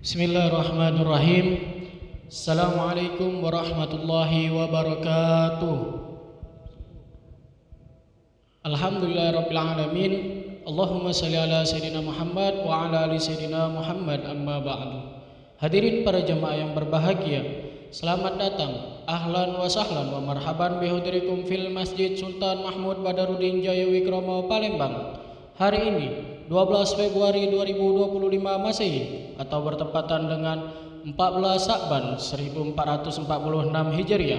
Bismillahirrahmanirrahim. Assalamualaikum warahmatullahi wabarakatuh. Alhamdulillahirabbil alamin. Allahumma shalli ala sayyidina Muhammad wa ala ali sayyidina Muhammad, amma ba'du. Hadirin para jemaah yang berbahagia, selamat datang, ahlan wa sahlan wa marhaban bihudrikum fil Masjid Sultan Mahmud Badarudin Jaya Wikromo Palembang. Hari ini 12 Februari 2025 Masehi atau bertepatan dengan 14 Sya'ban 1446 Hijriah.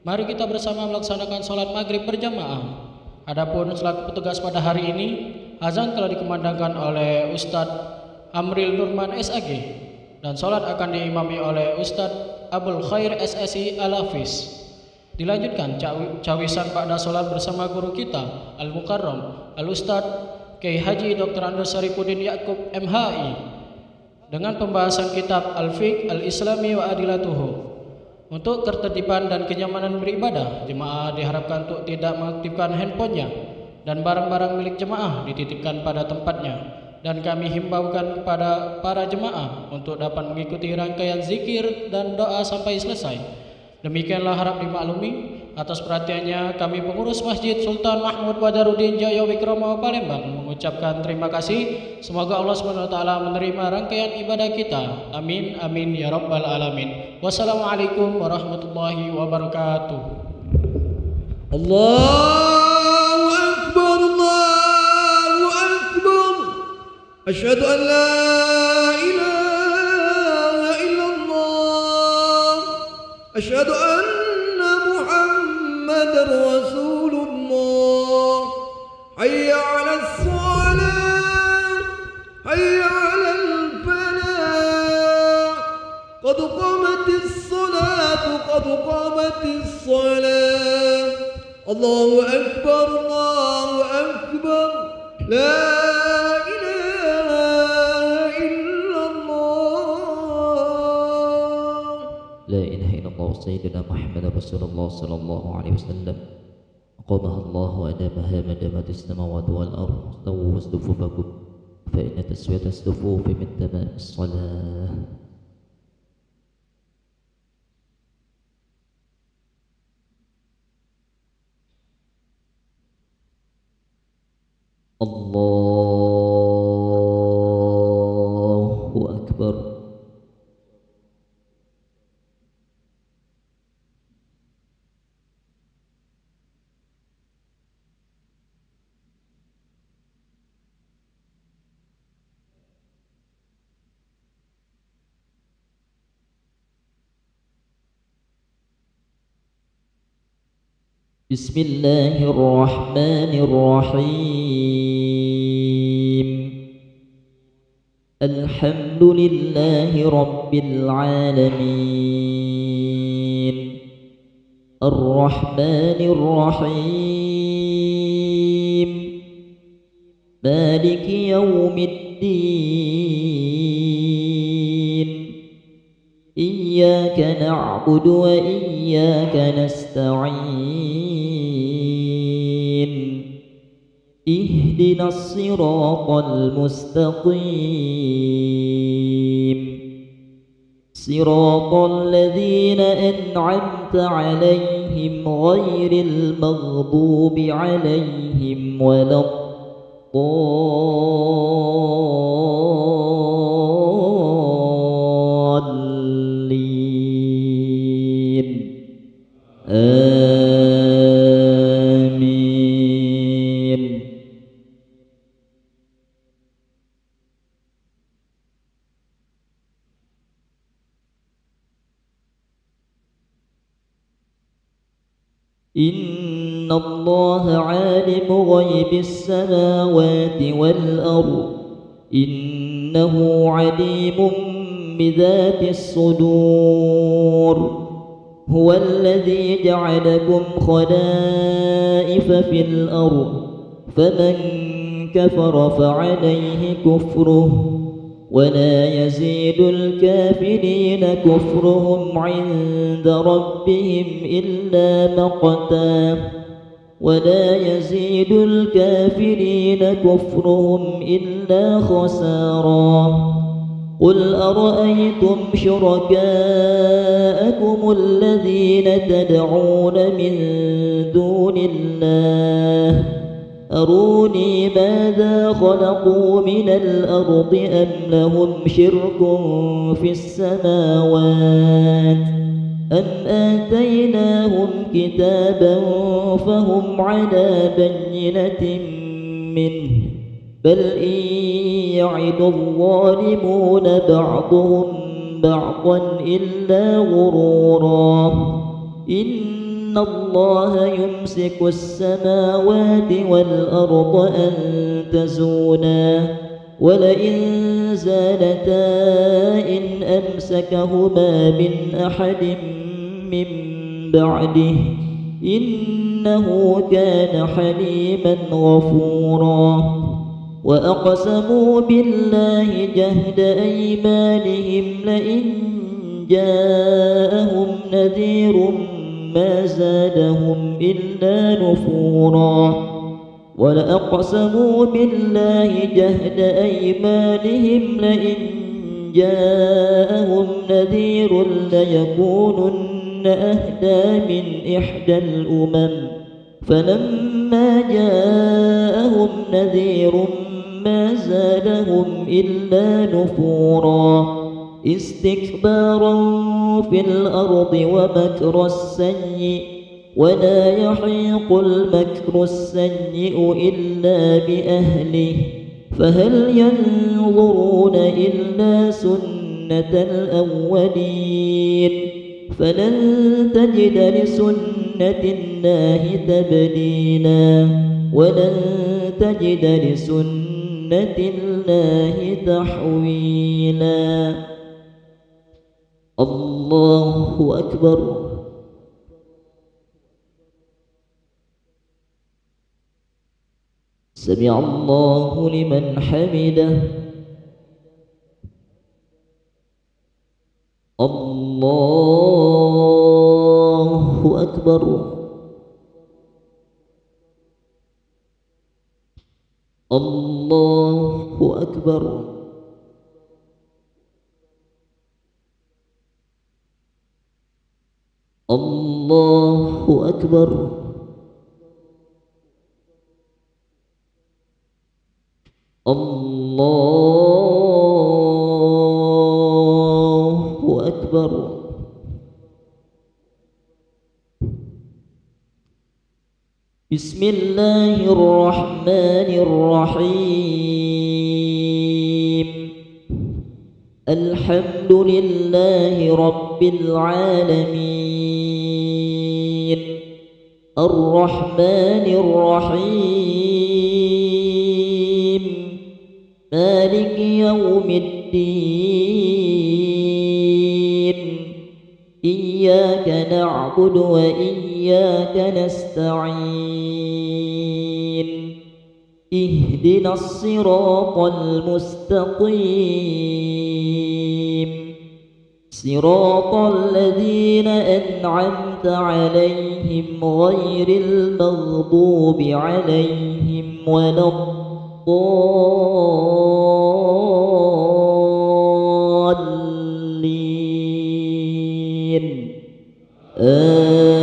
Mari kita bersama melaksanakan sholat maghrib berjamaah. Adapun selaku petugas pada hari ini, azan telah dikumandangkan oleh Ustadz Amril Nurman SAG dan sholat akan diimami oleh Ustadz Abul Khair SSI Al-Hafiz. Dilanjutkan cawisan pada sholat bersama guru kita Al-Mukarram Al-Ustadz Kiai Haji Dr. Andes Sarifuddin Ya'qub MHI dengan pembahasan kitab Al-Fiqh Al-Islami wa Adilatuhu. Untuk ketertiban dan kenyamanan beribadah, jemaah diharapkan untuk tidak mengaktifkan handphonenya dan barang-barang milik jemaah dititipkan pada tempatnya. Dan kami himbaukan kepada para jemaah untuk dapat mengikuti rangkaian zikir dan doa sampai selesai. Demikianlah harap dimaklumi. Atas perhatiannya kami pengurus Masjid Sultan Mahmud Badarudin Jaya Wikromo Palembang mengucapkan terima kasih. Semoga Allah SWT menerima rangkaian ibadah kita. Amin amin ya rabbal alamin. Wassalamualaikum warahmatullahi wabarakatuh. Allahu Akbar, Allahu Akbar. Asyhadu an la ilaha illallah. Asyhadu anna Muhammadar Rasulullah. Hayya 'alas shalah, hayya 'alal falah. Qad qamatis salatu, qad qamatis salah. Allahu Akbar, Allahu Akbar. La سيدنا محمد رسول الله صلى الله عليه وسلم أقامها الله وأدامها ما دامت السماوات والأرض. استووا صفوفكم فإن تسوية الصفوف من تمام الصلاة. الله أكبر. بسم الله الرحمن الرحيم. الحمد لله رب العالمين. الرحمن الرحيم. مالك يوم الدين. إياك نعبد وإياك نستعين. اهدنا الصراط المستقيم. صراط الذين أنعمت عليهم غير المغضوب عليهم ولا الضالين. إن الله عالم غيب السماوات والأرض. إنه عليم بذات الصدور. هو الذي جعلكم خلائف في الأرض. فمن كفر فعليه كفره ولا يزيد الكافرين كفرهم عند ربهم إلا مقتا ولا يزيد الكافرين كفرهم إلا خسارا قل أرأيتم شركاءكم الذين تدعون من دون الله أروني ماذا خلقوا من الأرض أم لهم شرك في السماوات أم آتيناهم كتابا فهم على بينة منه بل إن يعد الظالمون بعضهم بعضا إلا غرورا إن الله يمسك السماوات والأرض أن تزولا ولئن زالتا إن أمسكهما من أحد من بعده إنه كان حليما غفورا وأقسموا بالله جهد أيمانهم لئن جاءهم نذير ما زادهم إلا نفورا ولأقسموا بالله جهد أيمانهم لئن جاءهم نذير ليكونن أهدى من إحدى الأمم فلما جاءهم نذير ما زادهم إلا نفورا استكبارا في الأرض ومكر السيء ولا يحيق المكر السيء إلا بأهله فهل ينظرون إلا سنة الأولين فلن تجد لسنة الله تبديلا ولن تجد لسنة الله تحويلا الله أكبر سمع الله لمن حمده الله أكبر الله أكبر الله أكبر الله أكبر بسم الله الرحمن الرحيم الحمد لله رب العالمين الرحمن الرحيم مالك يوم الدين إياك نعبد وإياك نستعين اهدنا الصراط المستقيم صراط الذين أنعمت عليهم غير المغضوب عليهم ولا الضالين آمين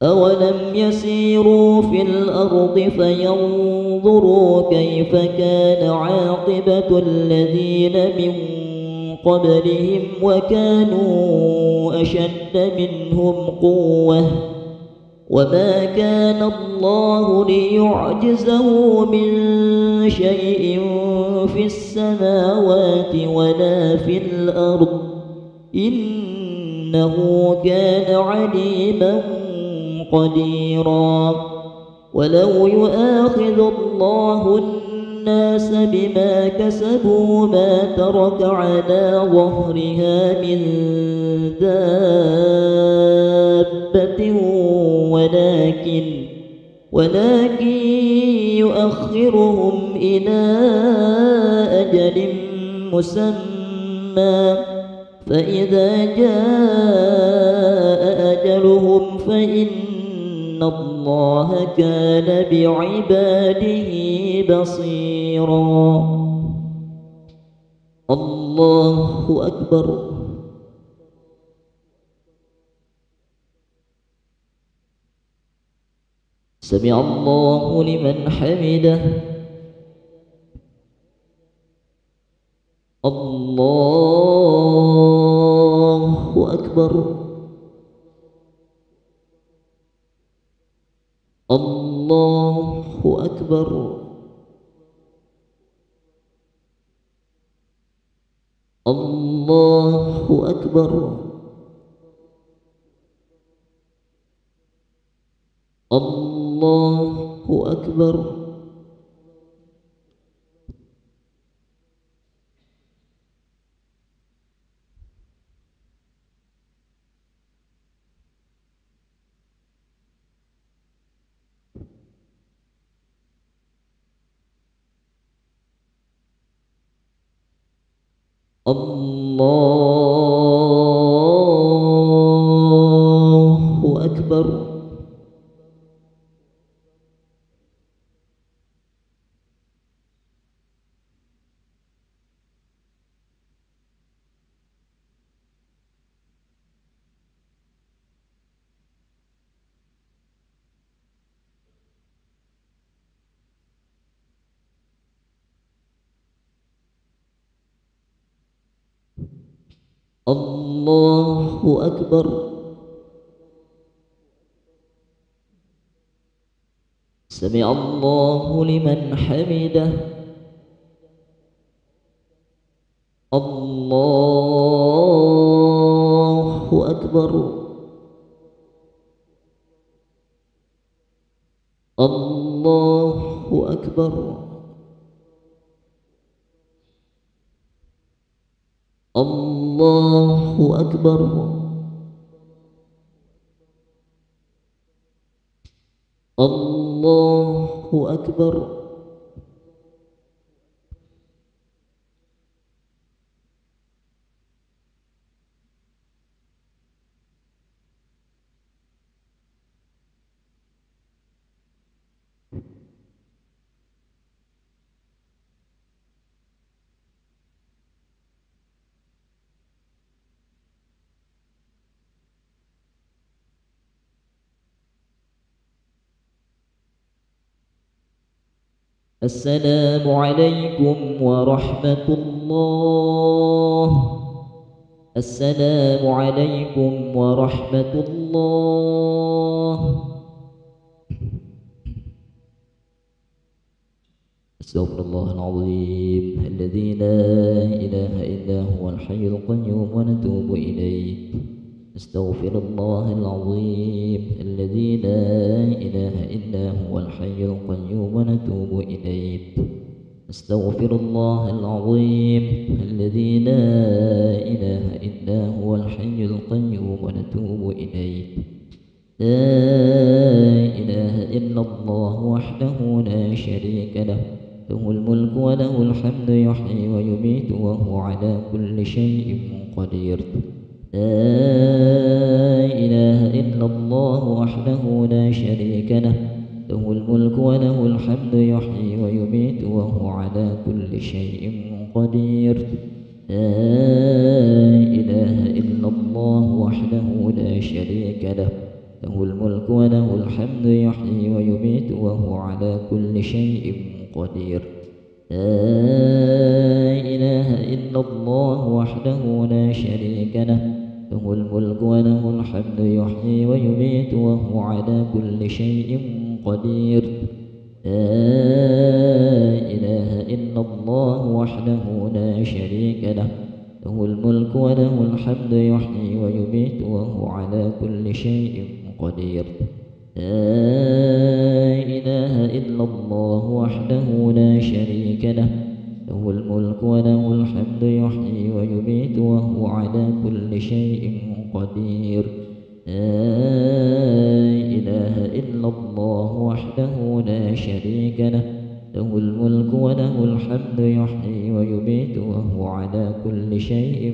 أولم يسيروا في الأرض فينظروا كيف كان عاقبة الذين من قبلهم وكانوا أشد منهم قوة وما كان الله ليعجزه من شيء في السماوات ولا في الأرض إنه كان عليما قديرا ولو يؤاخذ الله الناس بما كسبوا ما ترك على ظهرها من دابة ولكن يؤخرهم إلى أجل مسمى فإذا جاء أجلهم فإن الله كان بعباده بصيرا. الله أكبر. سمع الله لمن حمده. الله أكبر. الله أكبر. الله أكبر. الله أكبر. الله أكبر. الله أكبر. سمع الله لمن حمده. الله أكبر. الله أكبر. الله أكبر. الله أكبر. السلام عليكم ورحمة الله. السلام عليكم ورحمة الله. استغفر الله العظيم الذي لا إله إلا هو الحي القيوم ونتوب إليه. استغفر الله العظيم الذي لا إله إلا هو الحي القيوم ونتوب إليه. استغفر الله العظيم الذي لا إله إلا هو الحي القيوم ونتوب إليه. لا إله إلا الله وحده لا شريك له، له الملك وله الحمد يحيي ويميت وهو على كل شيء قدير. لا إله إلا الله وحده لا شريك له، له الملك وله الحمد يحيي ويميت وهو على كل شيء قدير. لا إله إلا الله وحده لا شريك له، له الملك وله الحمد يحيي ويميت وهو على كل شيء قدير. لا إله إلا الله وحده لا شريك له، له الملك وله الحمد يحيي ويميت وهو على كل شيء قدير. لا إله إلا الله وحده لا شريك له، له الملك وله الحمد يحيي ويميت وهو على كل شيء قدير. لا إله إلا الله وحده لا شريك له، له الملك وله الحمد يحيي ويميت وهو على كل شيء قدير. لا إله إلا الله وحده لا شريك له، له الملك وله الحمد يحيي ويميت وهو على كل شيء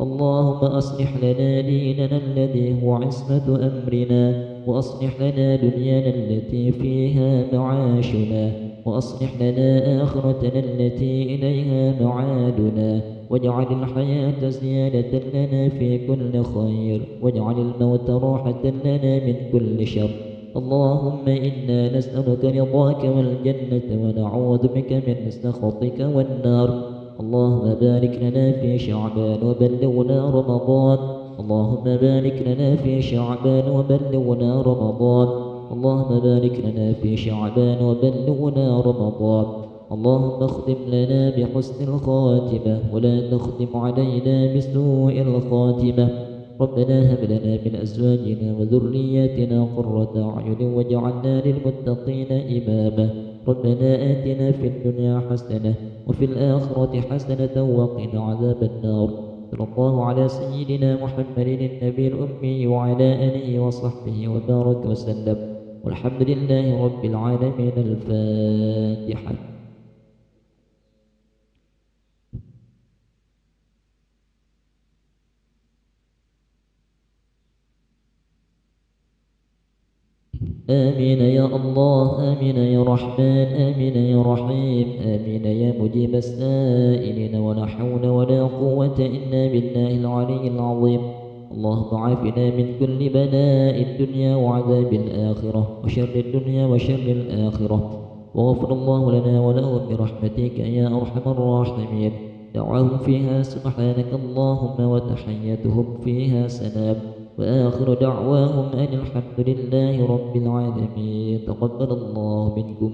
اللهم أصلح لنا ديننا الذي هو عصمة أمرنا، وأصلح لنا دنيانا التي فيها معاشنا، وأصلح لنا آخرتنا التي إليها معادنا، واجعل الحياة زيادة لنا في كل خير، واجعل الموت راحة لنا من كل شر. اللهم إنا نسألك رضاك والجنة ونعوذ بك من سخطك والنار. اللهم بارك لنا في شعبان وبلغنا رمضان. اللهم بارك لنا في شعبان وبلغنا رمضان. اللهم بارك لنا في شعبان وبلغنا رمضان. اللهم اختم لنا بحسن الخاتمة ولا تختم علينا بسوء الخاتمة. ربنا هب لنا من أزواجنا وذرياتنا قرة أعين واجعلنا للمتقين إماما. ربنا آتنا في الدنيا حسنة وفي الآخرة حسنة وقنا عذاب النار. صلى الله على سيدنا محمد النبي الأمي وعلى آله وصحبه وبارك وسلم، والحمد لله رب العالمين. الفاتحة. آمين يا الله، آمين يا رحمن، آمين يا رحيم، آمين يا مجيب السائلين. ولا حول ولا قوة إلا بالله العلي العظيم. اللهم عافنا من كل بلاء الدنيا وعذاب الآخرة وشر الدنيا وشر الآخرة. وغفر الله لنا ولهم برحمتك يا أرحم الراحمين. دعواهم فيها سبحانك اللهم وتحيتهم فيها سلام، وآخر دعواهم أن الحمد لله رب العالمين. تقبل الله منكم.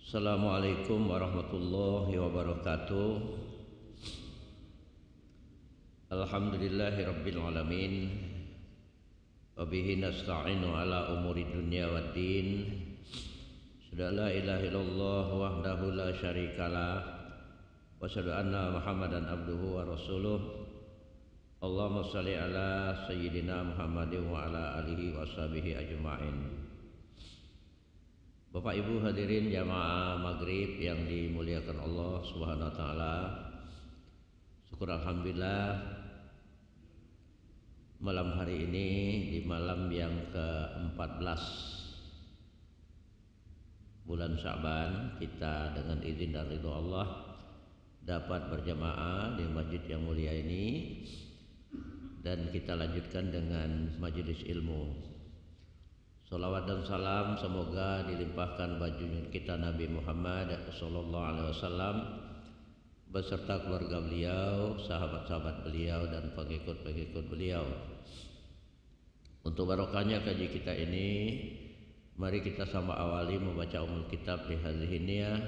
Assalamualaikum warahmatullahi wabarakatuh. Alhamdulillahi rabbil alamin. Wabihi nasta'inu ala umuri dunya waddin. Sudah la ilaha illallah wahdahu la syarikalah. Wa asyhadu anna Muhammadan abduhu wa rasuluh. Allahumma shalli ala sayyidina Muhammadin wa ala alihi wa sahbihi ajma'in. Bapak Ibu hadirin jamaah maghrib yang dimuliakan Allah Subhanahu wa taala. Syukur alhamdulillah malam hari ini di malam yang ke-14 bulan Sya'ban, kita dengan izin dan ridho Allah dapat berjamaah di masjid yang mulia ini, dan kita lanjutkan dengan majelis ilmu. Salawat dan salam semoga dilimpahkan baginda kita Nabi Muhammad sallallahu alaihi wasallam beserta keluarga beliau, sahabat-sahabat beliau dan pengikut-pengikut beliau. Untuk barokahnya kaji kita ini, mari kita sama awali membaca umul kitab li hadhihi niyah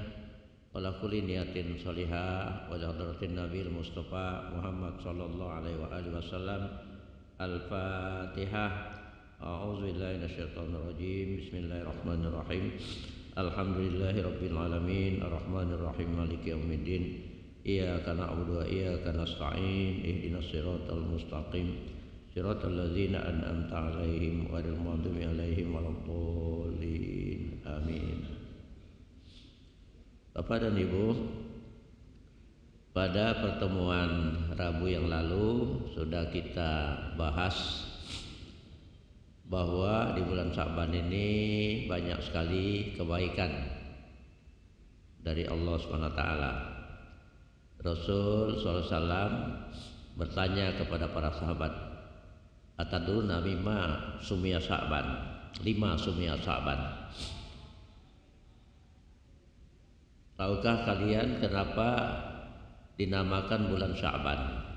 wala kulli niyatin shalihah wa hadratin Nabil Mustafa Muhammad sallallahu alaihi wasallam. Al-Fatihah. A'udzu billahi minasyaitonir rajim. Bismillahirrahmanirrahim. Alhamdulillahi rabbil alamin, arrahmanir rahim, maliki yaumiddin. Iyyaka na'budu wa iyyaka nasta'in. Ihdinas siratal mustaqim. Siratal ladzina an'amta 'alaihim ghairil maghdubi 'alaihim waladdallin. Amin. Bapak dan Ibu, pada pertemuan Rabu yang lalu sudah kita bahas bahwa di bulan Sya'ban ini banyak sekali kebaikan dari Allah SWT. Rasul SAW bertanya kepada para sahabat, atadruna mimma sumiya Sya'ban, lima sumiya Sya'ban. Tahukah kalian kenapa dinamakan bulan Sya'ban?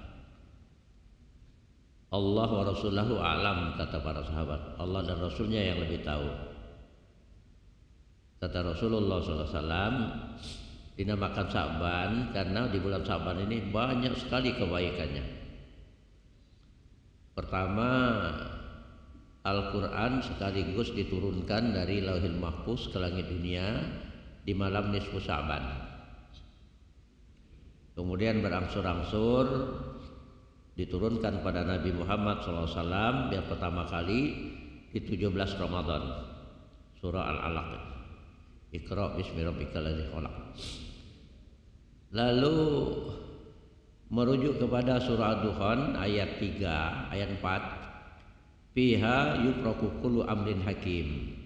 Allah wa Rasulahu a'lam, kata para sahabat. Allah dan Rasulnya yang lebih tahu. Kata Rasulullah SAW, dinamakan Sya'ban karena di bulan Sya'ban ini banyak sekali kebaikannya. Pertama, Al-Quran sekaligus diturunkan dari Lauhil Mahfuz ke langit dunia di malam nisfu Sya'ban. Kemudian berangsur-angsur diturunkan pada Nabi Muhammad SAW yang pertama kali di 17 Ramadan, surah Al-Alaq, Iqra bismi rabbikal ladzi khalaq. Lalu merujuk kepada surah Ad-Dukhan ayat 3, ayat 4, fiha yufraqu kullu amrin hakim.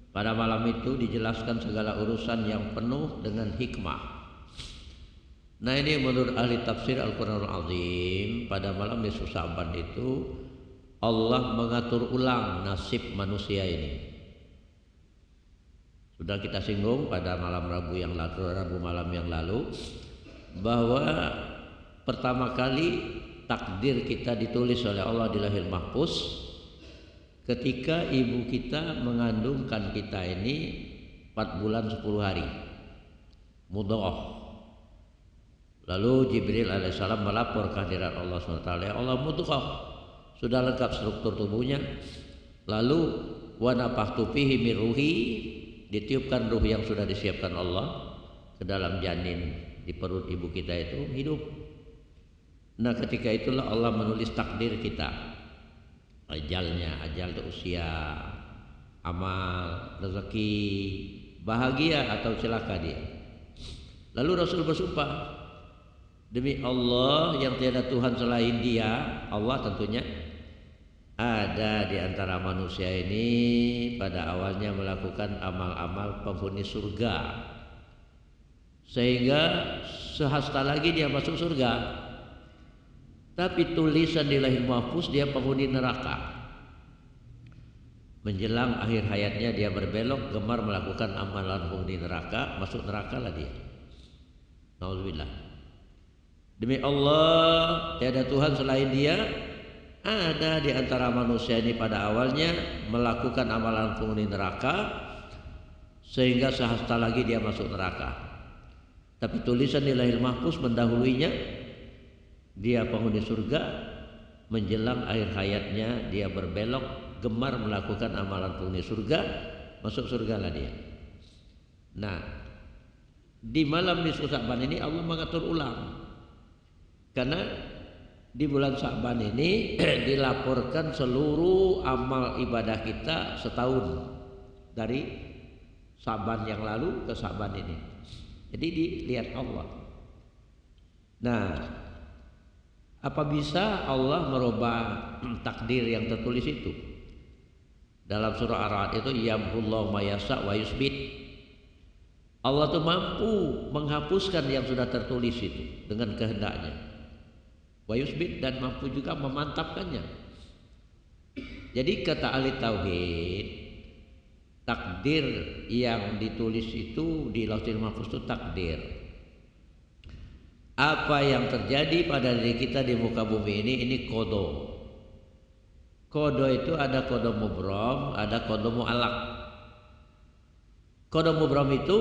Pada malam itu dijelaskan segala urusan yang penuh dengan hikmah. Nah, ini menurut ahli tafsir Al-Quranul Azim, pada malam nisfu Sya'ban itu Allah mengatur ulang nasib manusia ini. Sudah kita singgung pada malam Rabu malam yang lalu, bahwa pertama kali takdir kita ditulis oleh Allah di Lauhil Mahfuz ketika ibu kita mengandungkan kita ini 4 bulan 10 hari, mudghah. Lalu Jibril alaihissalam melapor kehadiran Allah SWT. Allah mudghah, sudah lengkap struktur tubuhnya. Lalu wa nafakhtu fihi min ruhi, ditiupkan ruh yang sudah disiapkan Allah ke dalam janin di perut ibu kita itu hidup. Nah, ketika itulah Allah menulis takdir kita, ajalnya, ajal itu usia, amal, rezeki, bahagia atau celaka dia. Lalu Rasul bersumpah, demi Allah yang tiada Tuhan selain Dia, Allah tentunya, ada di antara manusia ini pada awalnya melakukan amal-amal penghuni surga, sehingga sehasta lagi dia masuk surga. Tapi tulisan di Lauhil Mahfuz dia penghuni neraka. Menjelang akhir hayatnya dia berbelok, gemar melakukan amalan penghuni neraka, masuk neraka lah dia. Nauzubillah. Demi Allah tiada Tuhan selain Dia, ada di antara manusia ini pada awalnya melakukan amalan penghuni neraka, sehingga sehasta lagi dia masuk neraka. Tapi tulisan di Lauhil Mahfuz mendahuluinya, dia penghuni surga. Menjelang akhir hayatnya dia berbelok, gemar melakukan amalan penghuni surga, masuk surga lah dia. Nah, di malam nisfu Sa'ban ini Allah mengatur ulang, karena di bulan Sa'ban ini dilaporkan seluruh amal ibadah kita setahun, dari Sa'ban yang lalu ke Sa'ban ini. Jadi dilihat Allah. Nah, apa bisa Allah merubah takdir yang tertulis itu? Dalam surah Ar-Ra'd itu yamhullahu ma yasha wa yusbit. Allah tuh mampu menghapuskan yang sudah tertulis itu dengan kehendaknya. Wa yusbit, dan mampu juga memantapkannya. Jadi kata ahli tauhid, takdir yang ditulis itu di Lauhil Mahfuz itu takdir. Apa yang terjadi pada diri kita di muka bumi ini kodo. Kodo itu ada kodo mubrom, ada kodo mu'alak. Kodo mubrom itu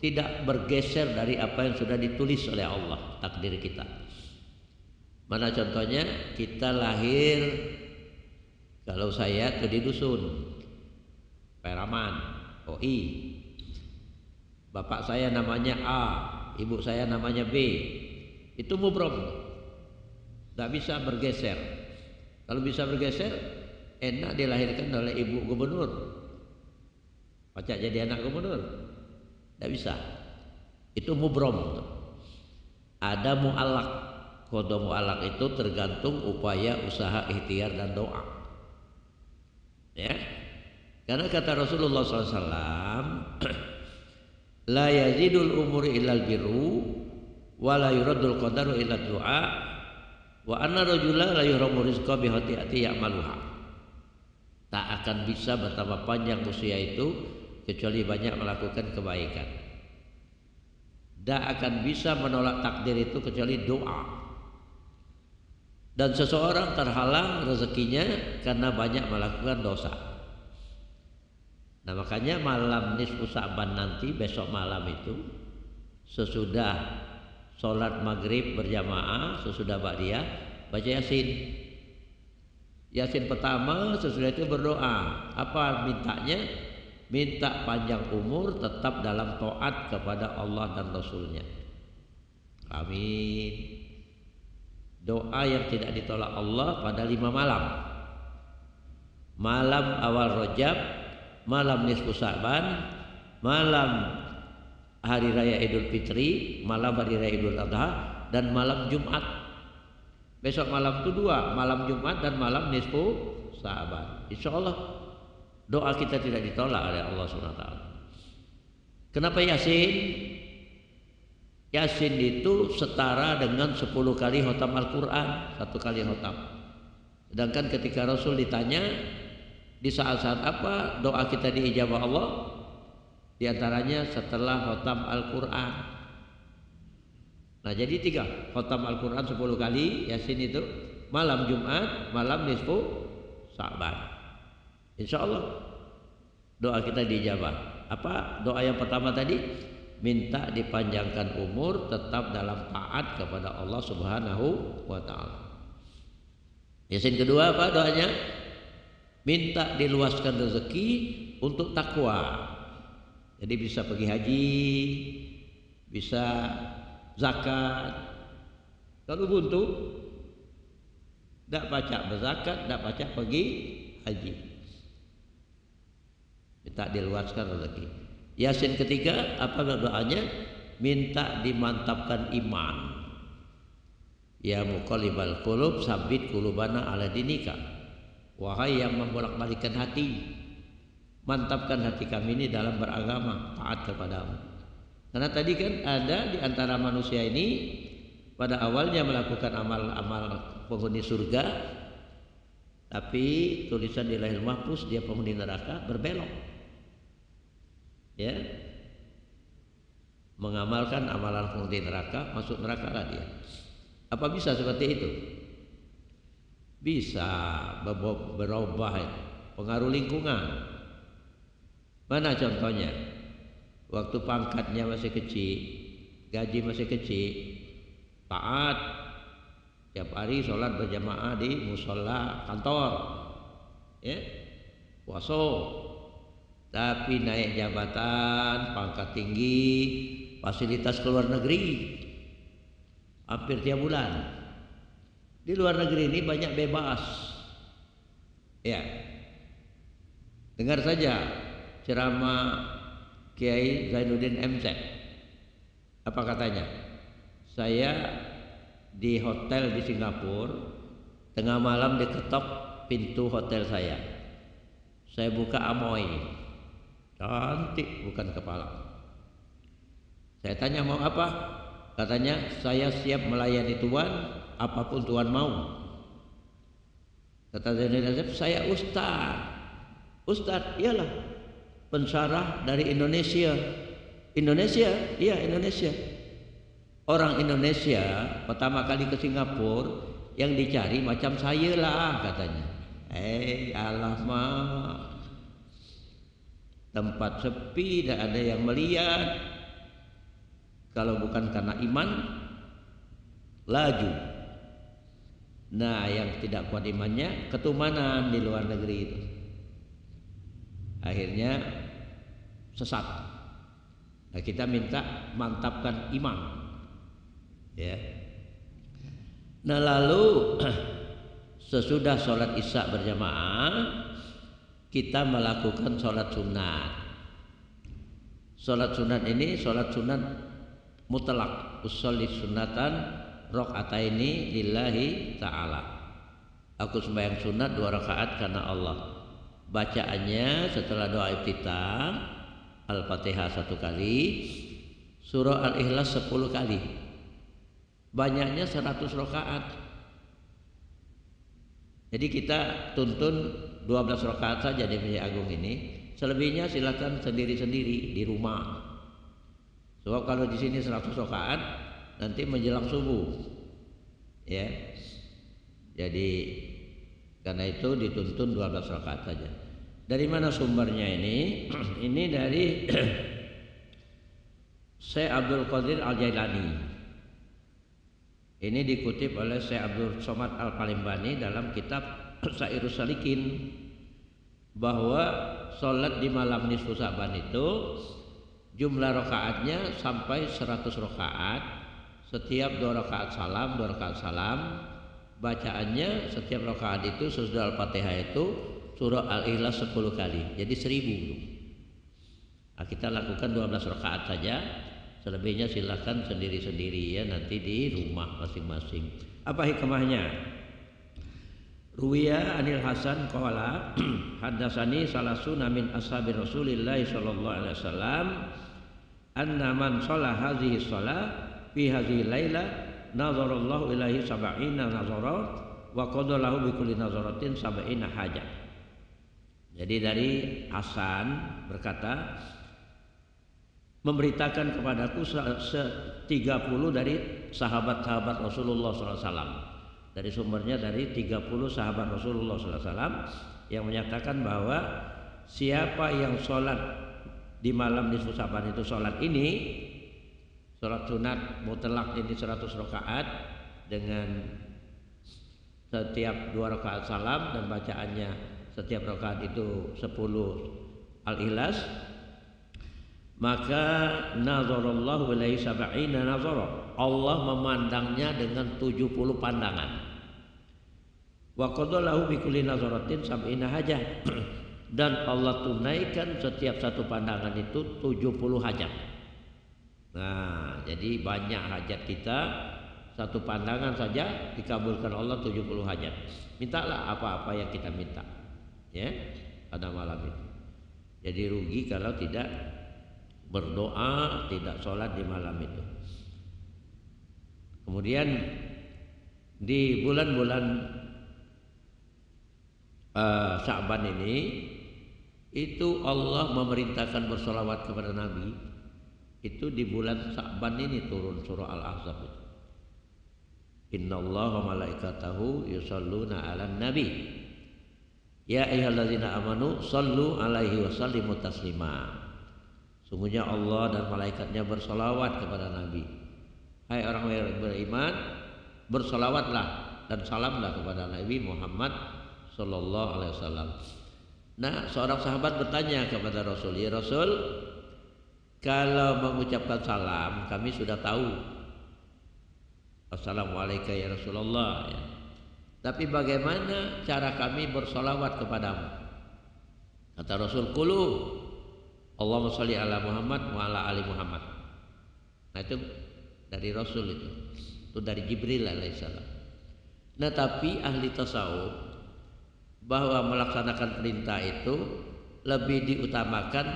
tidak bergeser dari apa yang sudah ditulis oleh Allah, takdir kita. Mana contohnya? Kita lahir, kalau saya tuh di dusun Peraman, OI. Bapak saya namanya A, ibu saya namanya B. Itu mubrom, tidak bisa bergeser. Kalau bisa bergeser, enak dilahirkan oleh ibu gubernur, pacak jadi anak gubernur. Tidak bisa. Itu mubrom. Ada mu'alak. Kodo mu'alak itu tergantung upaya, usaha, ikhtiar dan doa. Ya, karena kata Rasulullah SAW, la yazidul umuri illal birru wa la yuraddul qadaru illa du'a wa anna rajula la yuhramu rizqa bi hati'ati ya'maluha. Tak akan bisa bertambah panjang usia itu kecuali banyak melakukan kebaikan. Tak akan bisa menolak takdir itu kecuali doa. Dan seseorang terhalang rezekinya karena banyak melakukan dosa. Nah, makanya malam nisfu Sa'ban nanti, besok malam itu, sesudah sholat maghrib berjamaah, sesudah ba'diyah, baca Yasin. Yasin pertama, sesudah itu berdoa. Apa mintanya? Minta panjang umur, tetap dalam taat kepada Allah dan Rasulnya. Amin. Doa yang tidak ditolak Allah pada 5 malam. Malam awal Rajab, malam nisfu Sa'ban, malam hari raya Idul Fitri, malam hari raya Idul Adha, dan malam Jumat. Besok malam itu 2, malam Jumat dan malam nisfu Sa'ban. Insya Allah doa kita tidak ditolak oleh Allah SWT. Kenapa Yasin? Yasin itu setara dengan 10 kali khotam Al-Quran, 1 kali khotam. Sedangkan ketika Rasul ditanya di saat-saat apa doa kita diijabah Allah, di antaranya setelah khotam Al-Quran. Nah, jadi 3 khotam Al-Quran 10 kali, Yasin itu malam Jumat, malam nisfu Sa'ban. Insya Allah doa kita diijabah. Apa doa yang pertama tadi? Minta dipanjangkan umur, tetap dalam taat kepada Allah Subhanahu wa ta'ala. Yasin kedua apa doanya? Minta diluaskan rezeki untuk takwa. Jadi bisa pergi haji, bisa zakat. Kalau buntu, tidak pacak berzakat, tidak pacak pergi haji. Minta diluaskan rezeki. Yasin ketiga apa doanya? Minta dimantapkan iman. Ya muqallibal qulub, sabit qulubana ala dinika. Wahai yang membolak-balikkan hati, mantapkan hati kami ini dalam beragama, taat kepadamu. Karena tadi kan ada di antara manusia ini pada awalnya melakukan amal-amal penghuni surga, tapi tulisan di Lauhil Mahfuz dia penghuni neraka, berbelok. Ya, mengamalkan amalan penghuni neraka, masuk neraka lah dia. Apa bisa seperti itu? Bisa berubah pengaruh lingkungan. Mana contohnya? waktu pangkatnya masih kecil, gaji masih kecil, taat tiap hari sholat berjamaah di musola kantor, ya, puasa. Tapi naik jabatan, pangkat tinggi, fasilitas ke luar negeri, hampir tiap bulan. Di luar negeri ini banyak bebas, ya. Dengar saja ceramah Kiai Zainuddin MZ. Apa katanya? Saya di hotel di Singapura, tengah malam diketok pintu hotel saya. Saya buka amoy, cantik bukan kepala. Saya tanya mau apa? Katanya saya siap melayani Tuhan, apapun Tuhan mau. Kata Zainuddin, saya Ustaz, iyalah pensyarah dari Indonesia. Iya Indonesia. Orang Indonesia pertama kali ke Singapura yang dicari macam saya lah katanya. Alamak, tempat sepi, tidak ada yang melihat. Kalau bukan karena iman, laju. Nah, yang tidak kuat imannya ketumanan di luar negeri itu. Akhirnya sesat. Nah, kita minta mantapkan iman, ya. Nah, lalu sesudah sholat isya berjamaah, kita melakukan sholat sunat. Sholat sunat ini sholat sunat mutlak, usolli sunatan rakaataini lillahi ta'ala. Aku sembahyang sunat 2 rakaat karena Allah. Bacaannya setelah doa iftitah, Al-Fatihah 1 kali, surah Al-Ikhlas 10 kali. Banyaknya 100 rakaat. Jadi kita tuntun 12 rakaat saja di Masjid Agung ini. Selebihnya silakan sendiri-sendiri di rumah. Sebab kalau di sini 100 rakaat nanti menjelang subuh. Ya. Jadi karena itu dituntun 12 rakaat saja. Dari mana sumbernya ini? Ini dari Syekh Abdul Qadir Al-Jailani. Ini dikutip oleh Syekh Abdul Somad Al-Palimbani dalam kitab Sairus Salikin, bahwa sholat di malam nisfu Sa'ban itu jumlah rakaatnya sampai 100 rakaat. Setiap 2 rakaat salam, 2 rakaat salam. Bacaannya setiap rakaat itu sesudah Al-Fatihah itu surah Al-Ikhlas 10 kali. Jadi 1000. Nah, kita lakukan 12 rakaat saja. Selebihnya silakan sendiri-sendiri ya, nanti di rumah masing-masing. Apa hikmahnya? Ruwiya Anil Hasan qala haddatsani salasuna min ashabi Rasulillah sallallahu alaihi wasallam anna man shalla hadhihi shalah fi hadhihi laila nazarallahu ilaihi sab'ina nazara wa qadalahu bi kulli nazaratin sab'ina hajat. Jadi dari Hasan berkata, memberitakan kepadaku 30 dari sahabat-sahabat Rasulullah SAW. Dari sumbernya dari 30 sahabat Rasulullah SAW yang menyatakan bahwa siapa yang sholat di malam nisfu Sa'ban itu sholat ini, sholat sunat mutlak ini 100 rakaat dengan setiap 2 rakaat salam dan bacaannya setiap rakaat itu 10 Al-Ikhlas, maka nazarallahu ilaihi sab'ina nazara, Allah memandangnya dengan 70 pandangan. Wa qadalahu bi kulli nazaratin sab'ina hajah, dan Allah tunaikan setiap satu pandangan itu 70 hajat. Nah, jadi banyak hajat kita, satu pandangan saja dikabulkan Allah 70 hajat. Mintalah apa-apa yang kita minta, ya, pada malam itu. Jadi rugi kalau tidak berdoa, tidak sholat di malam itu. Kemudian di bulan-bulan Sa'ban ini itu Allah memerintahkan bersolawat kepada Nabi. Itu di bulan Sa'ban ini turun surah Al-Ahzab itu. Innallaha wa malaikatahu yusholluna 'alan nabi ya ayyuhallazina amanu shollu 'alaihi wa sallimu taslima. Sungguhnya Allah dan malaikatnya bersolawat kepada Nabi. Hai orang yang beriman, bersolawatlah dan salamlah kepada Nabi Muhammad sallallahu alaihi wasallam. Nah, seorang sahabat bertanya kepada Rasul, "Ya Rasul, kalau mengucapkan salam kami sudah tahu. Assalamualaikum ya Rasulullah ya. Tapi bagaimana cara kami bersolawat kepadamu?" Kata Rasul, "Qulu Allahumma sholli ala Muhammad wa ala ali Muhammad." Nah itu dari Rasul itu dari Jibril alaihissalam. Nah tapi ahli tasawuf bahwa melaksanakan perintah itu lebih diutamakan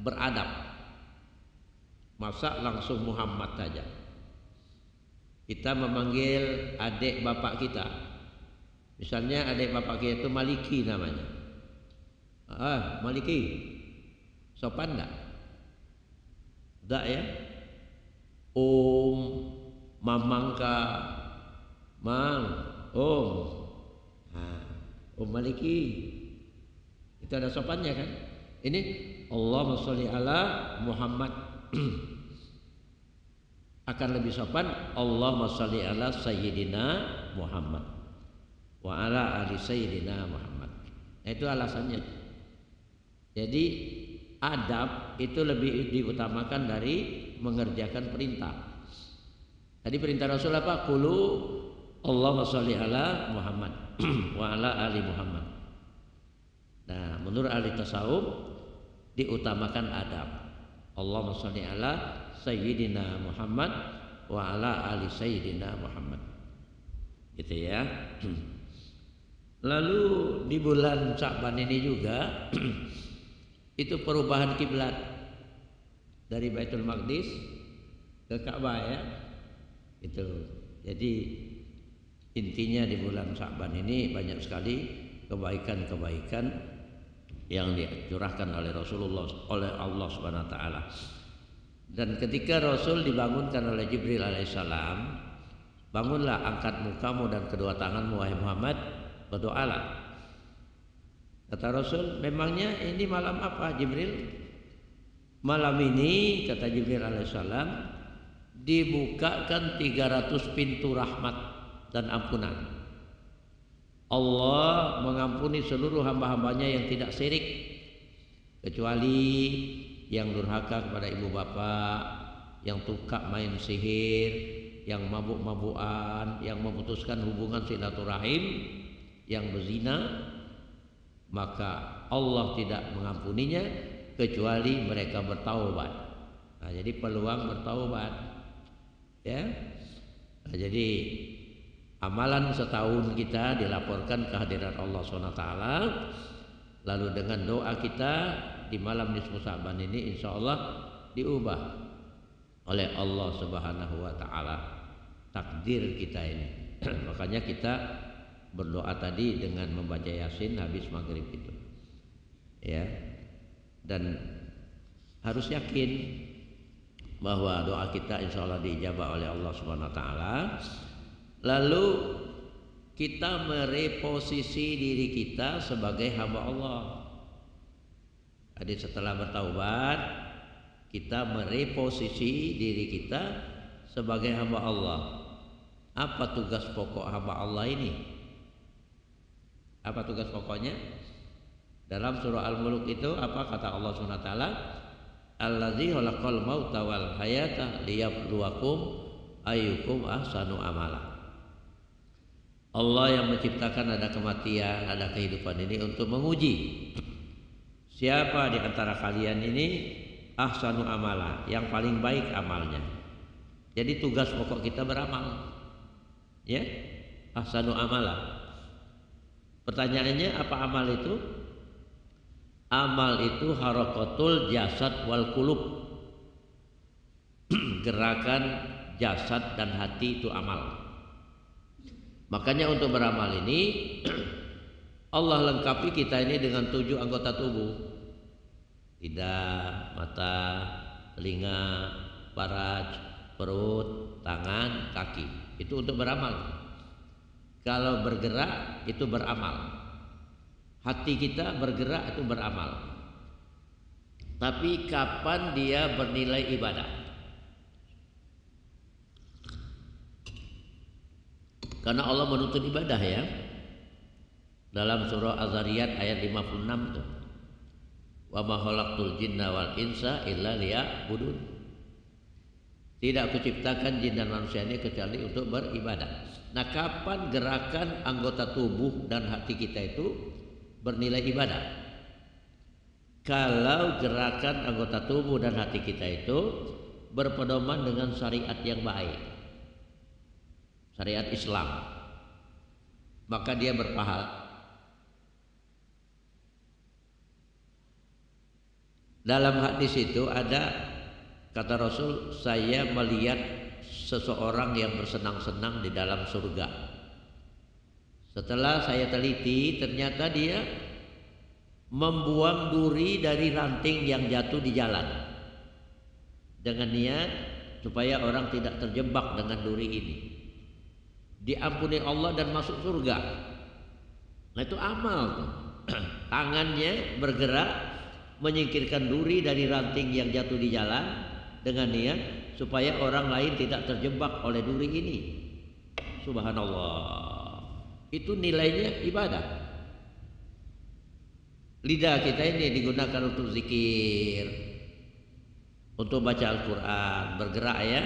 beradab. Masa langsung Muhammad saja. Kita memanggil adik bapak kita. Misalnya adik bapak kita itu Maliki namanya. Maliki. Sopan enggak? Enggak ya? Mamangka, Mang, Maliki. Itu ada sopannya kan? Ini Allahumma sholli ala Muhammad. Akan lebih sopan Allahumma sholli ala Sayyidina Muhammad wa ala ali Sayyidina Muhammad. Itu alasannya. Jadi adab itu lebih diutamakan dari mengerjakan perintah. Tadi perintah Rasul apa? Qulu Allahumma sholli ala Muhammad wa ala ali Muhammad. Nah, menurut ahli tasawuf diutamakan adab. Allahumma sholli ala Sayyidina Muhammad wa ala ali Sayyidina Muhammad. Gitu ya. Lalu di bulan Sya'ban ini juga itu perubahan kiblat dari Baitul Maqdis ke Ka'bah ya. Itu. Jadi intinya di bulan Sya'ban ini banyak sekali kebaikan-kebaikan yang dicurahkan oleh Rasulullah, oleh Allah Subhanahu wa taala. Dan ketika Rasul dibangunkan oleh Jibril alaihissalam, bangunlah, angkat mukamu dan kedua tanganmu wahai Muhammad, berdoalah. Kata Rasul, memangnya ini malam apa Jibril? Malam ini, kata Jibril alaihissalam, dibukakan 300 pintu rahmat dan ampunan. Allah mengampuni seluruh hamba-hambanya yang tidak syirik, kecuali yang durhaka kepada ibu bapak, yang tukar main sihir, yang mabuk-mabukan, yang memutuskan hubungan silaturahim, yang berzina, maka Allah tidak mengampuninya kecuali mereka bertaubat. Nah, jadi peluang bertaubat, ya. Nah, jadi amalan setahun kita dilaporkan kehadiran Allah SWT. Lalu dengan doa kita di malam nisfu Sya'ban ini insya Allah diubah oleh Allah Subhanahu wa taala takdir kita ini. Makanya kita berdoa tadi dengan membaca Yasin habis maghrib itu. Ya. Dan harus yakin bahwa doa kita insya Allah diijabah oleh Allah Subhanahu wa taala. Lalu kita mereposisi diri kita sebagai hamba Allah. Jadi setelah bertaubat, kita mereposisi diri kita sebagai hamba Allah. Apa tugas pokok hamba Allah ini? Apa tugas pokoknya? Dalam surah Al-Mulk itu apa kata Allah SWT? Allazi khalaqal mauta wal hayata liyabluwakum ayyukum ahsanu amala. Allah yang menciptakan ada kematian, ada kehidupan ini untuk menguji siapa di antara kalian ini ahsanu amala, yang paling baik amalnya. Jadi tugas pokok kita beramal. Ya, ahsanu amala. Pertanyaannya apa amal itu? Amal itu harakatul jasad wal qulub. Gerakan jasad dan hati itu amal. Makanya untuk beramal ini Allah lengkapi kita ini dengan 7 anggota tubuh. Lidah, mata, telinga, faraj, perut, tangan, kaki. Itu untuk beramal. Kalau bergerak itu beramal. Hati kita bergerak itu beramal. Tapi kapan dia bernilai ibadah? Karena Allah menuntut ibadah ya. Dalam surah Az-Zariyat ayat 56 tuh. Wa ma khalaqtul jinna wal insa illa liya'budun. Tidak kuciptakan jin dan manusia ini kecuali untuk beribadah. Nah, kapan gerakan anggota tubuh dan hati kita itu bernilai ibadah? Kalau gerakan anggota tubuh dan hati kita itu berpedoman dengan syariat yang baik, syariat Islam, maka dia berpahala. Dalam hadis itu ada kata Rasul, saya melihat seseorang yang bersenang-senang di dalam surga. Setelah saya teliti, ternyata dia membuang duri dari ranting yang jatuh di jalan dengan niat supaya orang tidak terjebak dengan duri ini. Diampuni Allah dan masuk surga. Nah, itu amal tuh. Tangannya bergerak menyingkirkan duri dari ranting yang jatuh di jalan dengan niat supaya orang lain tidak terjebak oleh duri ini. Subhanallah. Itu nilainya ibadah. Lidah kita ini digunakan untuk zikir, untuk baca Al-Quran, bergerak ya.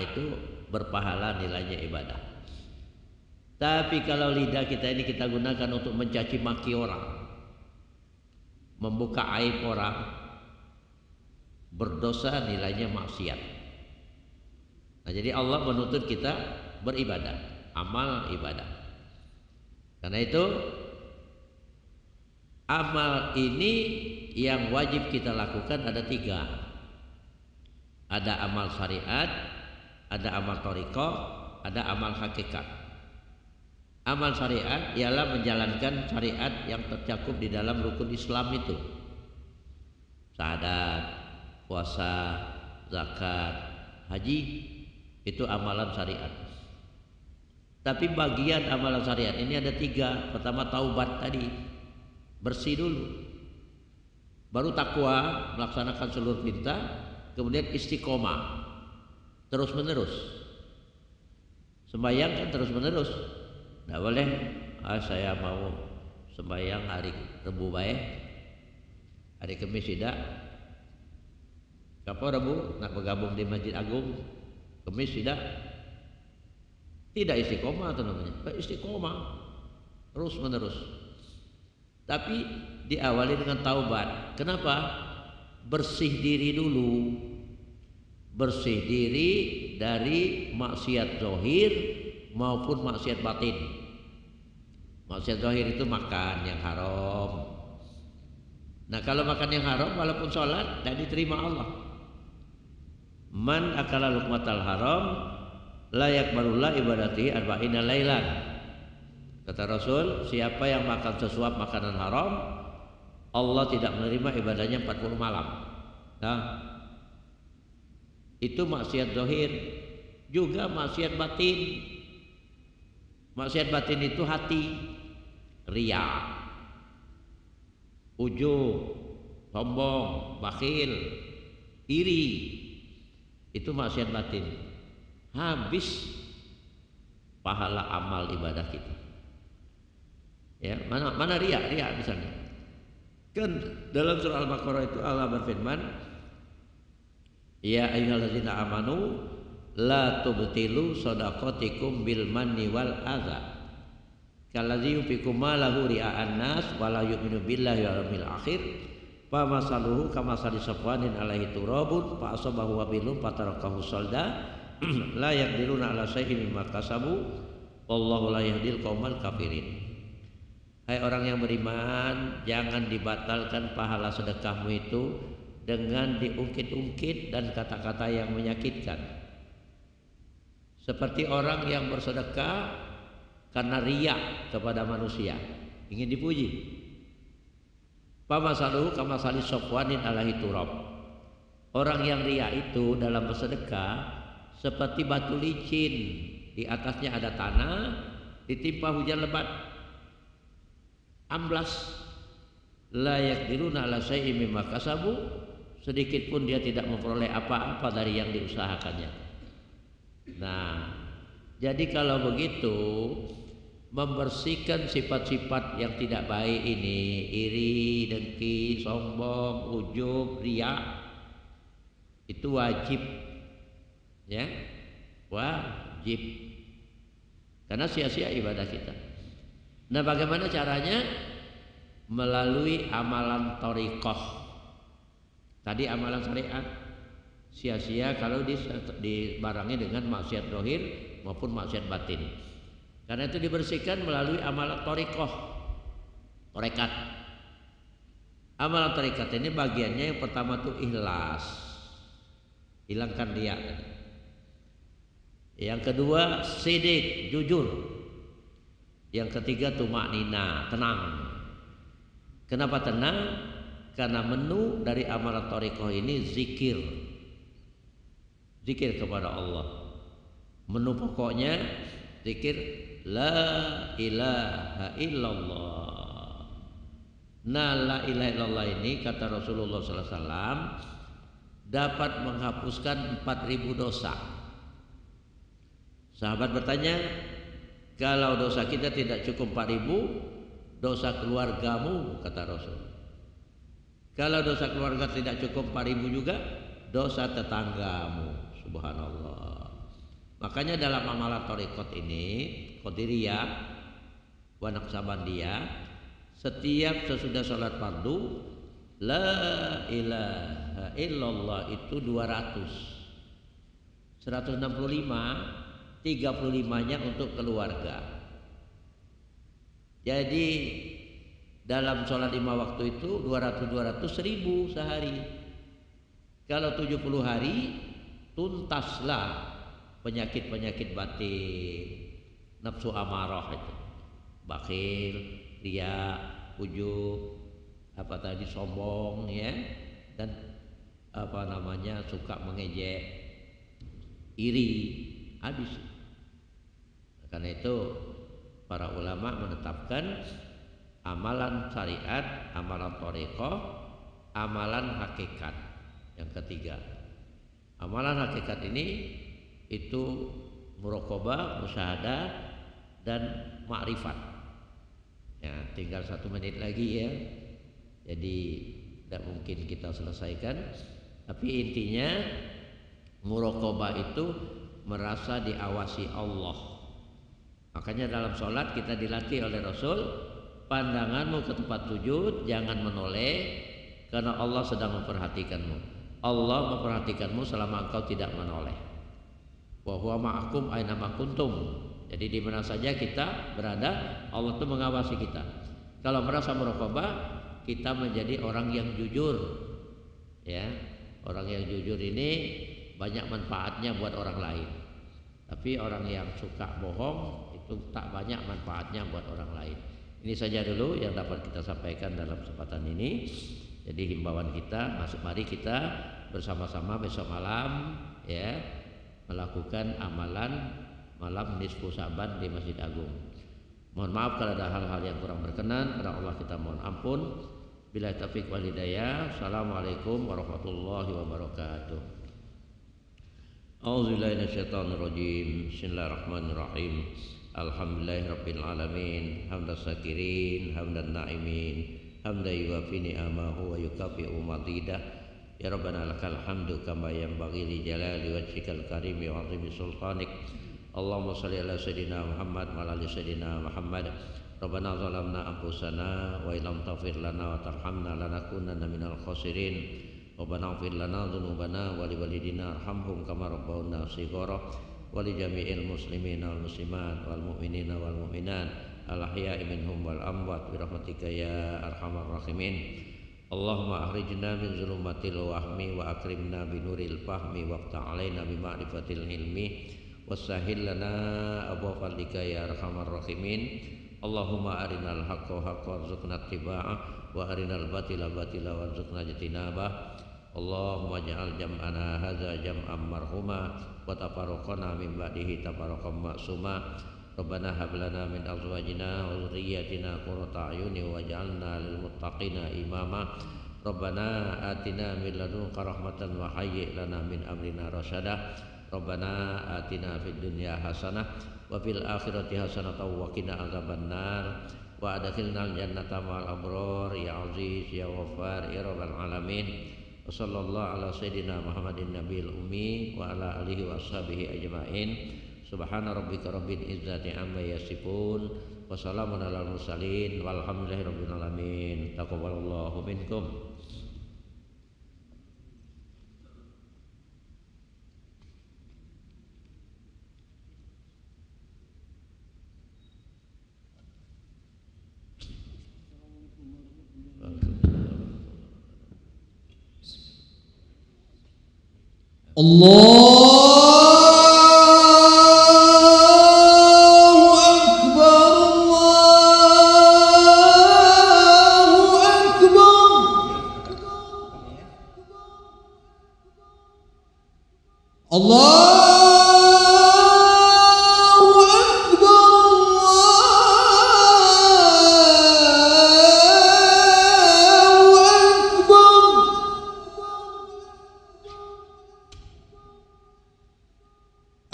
Itu berpahala, nilainya ibadah. Tapi kalau lidah kita ini kita gunakan untuk mencaci maki orang, membuka aib orang, berdosa, nilainya maksiat. Nah, jadi Allah menuntut kita beribadah, amal ibadah. Karena itu amal ini yang wajib kita lakukan ada 3. Ada amal syariat, ada amal thariqah, ada amal hakikat. Amal syariat ialah menjalankan syariat yang tercakup di dalam rukun Islam itu. Syahadat, puasa, zakat, haji, itu amalan syariat. Tapi bagian amalan syariat ini ada 3. Pertama taubat tadi, bersih dulu. Baru takwa, melaksanakan seluruh perintah. Kemudian istiqomah, terus menerus. Sembahyang kan terus menerus. Tidak boleh, saya mau sembahyang hari Rebu baik, hari Kamis tidak. Kapan Rebu nak bergabung di Masjid Agung, Kamis tidak. Tidak istiqomah itu namanya. Istiqomah terus menerus. Tapi diawali dengan taubat. Kenapa? Bersih diri dulu. Bersih diri dari maksiat zahir maupun maksiat batin. Maksiat zahir itu makan yang haram. Nah, kalau makan yang haram walaupun sholat tidak diterima Allah. Man akala luqmatal haram la yaqbalullah ibadati arba'ina lailan. Kata Rasul, siapa yang makan sesuap makanan haram, Allah tidak menerima ibadahnya 40 malam. Nah, itu maksiat zahir. Juga maksiat batin. Maksiat batin itu hati, riya, ujub, sombong, bakhil, iri. Itu maksiat batin. Habis pahala amal ibadah kita. Ya, mana riya misalnya. Kan dalam surah Al-Baqarah itu Allah berfirman, ya ayyuhalladzina amanu la tubtilu shadaqatikum bil manni wal adza kallazi yunfiqu malahu ria'an nas wa la yu'minu billahi wal yawmil akhir fa masaluhu kamasali safwanin alaihi turabun fa asabahu wabilun fatarakahu salda la yaqdiruna ala syai'in mimma kasabu wallahu la yahdil qaumal kafirin. Hai orang yang beriman, jangan dibatalkan pahala sedekahmu itu dengan diungkit-ungkit dan kata-kata yang menyakitkan. Seperti orang yang bersedekah karena riya kepada manusia, ingin dipuji. Pamasalu kamasali safwanin alaihi turab. Orang yang riya itu dalam bersedekah seperti batu licin, di atasnya ada tanah, ditimpa hujan lebat, amblas. la yaqdiruna ala syai'in mimma kasabu, sedikit pun dia tidak memperoleh apa-apa dari yang diusahakannya. Nah, jadi kalau begitu membersihkan sifat-sifat yang tidak baik ini, iri, dengki, sombong, ujub, riya, itu wajib, ya, wajib, karena sia-sia ibadah kita. Nah, bagaimana caranya? Melalui amalan thariqah. Tadi amalan syariat sia-sia kalau dibarengi dengan maksiat zahir maupun maksiat batin. Karena itu dibersihkan melalui amalan thariqah, tarekat. Amalan tarekat ini bagiannya yang pertama tuh ikhlas, hilangkan riya. Yang kedua sidik, jujur. Yang ketiga tumaknina, tenang. Kenapa tenang? Karena menu dari amalan thariqah ini zikir, zikir kepada Allah. Menu pokoknya zikir la ilaha illallah. Nah, la ilaha illallah ini kata Rasulullah SAW dapat menghapuskan 4.000 dosa. Sahabat bertanya, kalau dosa kita tidak cukup 4.000, dosa keluargamu, kata Rasul. Kalau dosa keluarga tidak cukup 4.000 juga, dosa tetanggamu. Subhanallah. Makanya dalam amalan thariqat ini, Qadiriyah wa Naqsabandiyah, setiap sesudah sholat fardu la ilaha illallah itu 200. 165, 35-nya untuk keluarga. Jadi dalam sholat 5 waktu itu 200 1000 sehari. Kalau 70 hari tuntaslah penyakit-penyakit batin, nafsu amarah itu, bakhil, riya, ujub, apa tadi, sombong, ya, dan apa namanya, suka mengejek, iri, habis. Karena itu para ulama menetapkan amalan syariat, amalan thariqah, amalan hakikat. Yang ketiga, amalan hakikat ini itu muraqabah, musyahadah, dan ma'rifat. Ya, tinggal 1 menit lagi ya. Jadi tidak mungkin kita selesaikan. Tapi intinya muraqabah itu merasa diawasi Allah. Makanya dalam sholat kita dilatih oleh Rasul, pandanganmu ke tempat sujud jangan menoleh, karena Allah sedang memperhatikanmu. Allah memperhatikanmu selama engkau tidak menoleh. Wa huwa ma'akum aina ma kuntum. Jadi di mana saja kita berada, Allah itu mengawasi kita. Kalau merasa muraqabah, kita menjadi orang yang jujur. Ya, orang yang jujur ini banyak manfaatnya buat orang lain. Tapi orang yang suka bohong itu tak banyak manfaatnya buat orang lain. Ini saja dulu yang dapat kita sampaikan dalam kesempatan ini. Jadi himbauan kita, mari kita bersama-sama besok malam, ya, melakukan amalan malam nisfu Sa'ban di Masjid Agung. Mohon maaf kalau ada hal-hal yang kurang berkenan, kepada Allah kita mohon ampun. Billahi taufiq wal hidayah. Assalamualaikum warahmatullahi wabarakatuh. A'udzubillahi minasyaitonir rajim. Bismillahirrahmanirrahim. Alhamdulillahirabbil alamin. Hamdas syakirin, hamdan na'imin, hamdan yuwafi ni'amahu wa yukafi'u mazidah. Ya Rabbana lakal hamdu kama yanbaghi li jalali wajhikal karim wa 'azimi sultanik. Allahumma shalli ala sayyidina Muhammad wa ala ali sayyidina Muhammad. Rabbana zalamna anfusana wa illam taghfir lana wa tarhamna lanakunanna minal khasirin. Rabbana ighfir lana dzunubana wa liwalidina arhamhum kama rabbawna shighara wa li jami'il muslimina wal muslimat wal mu'minina wal mu'minat al ahya'i minhum wal amwat bi rahmatika ya arhamar rahimin. Allahumma akhrijna min zulumatil wahmi wa akrimna bi nuril fahmi waqta' alaina bi ma'rifatil ilmi wasahhil lana abwaab fadlika ya arhamar rahimin. Allahumma arinal haqqa haqqan warzuqna ittiba'ah wa arinal batila batila warzuqna ijtinabah. Allahumma ja'al jam'ana hadza jam'an marhuma wa tafarraqana min ba'dihi tafarraqan ma'suma. Rabbana hab lana min azwajina wa dhurriyyatina qurrata a'yun waj'alna lil muttaqina imama. Rabbana atina min ladunka rahmatan wa hayyi' lana min amrina rasyada. Rabbana atina fid dunya hasanah wa fil akhirati hasanah wa qina adzabannar wa adkhilnal jannata ma'al abrar ya aziz ya ghaffar ya rabbal alamin. Wa sallallahu ala sayyidina Muhammadin nabiyil ummi wa ala alihi wa ashabihi ajma'in. Subhana rabbika rabbil izzati amma yasifun wa salamun alal mursalin walhamdulillahi rabbil alamin. Taqabbalallahu minkum.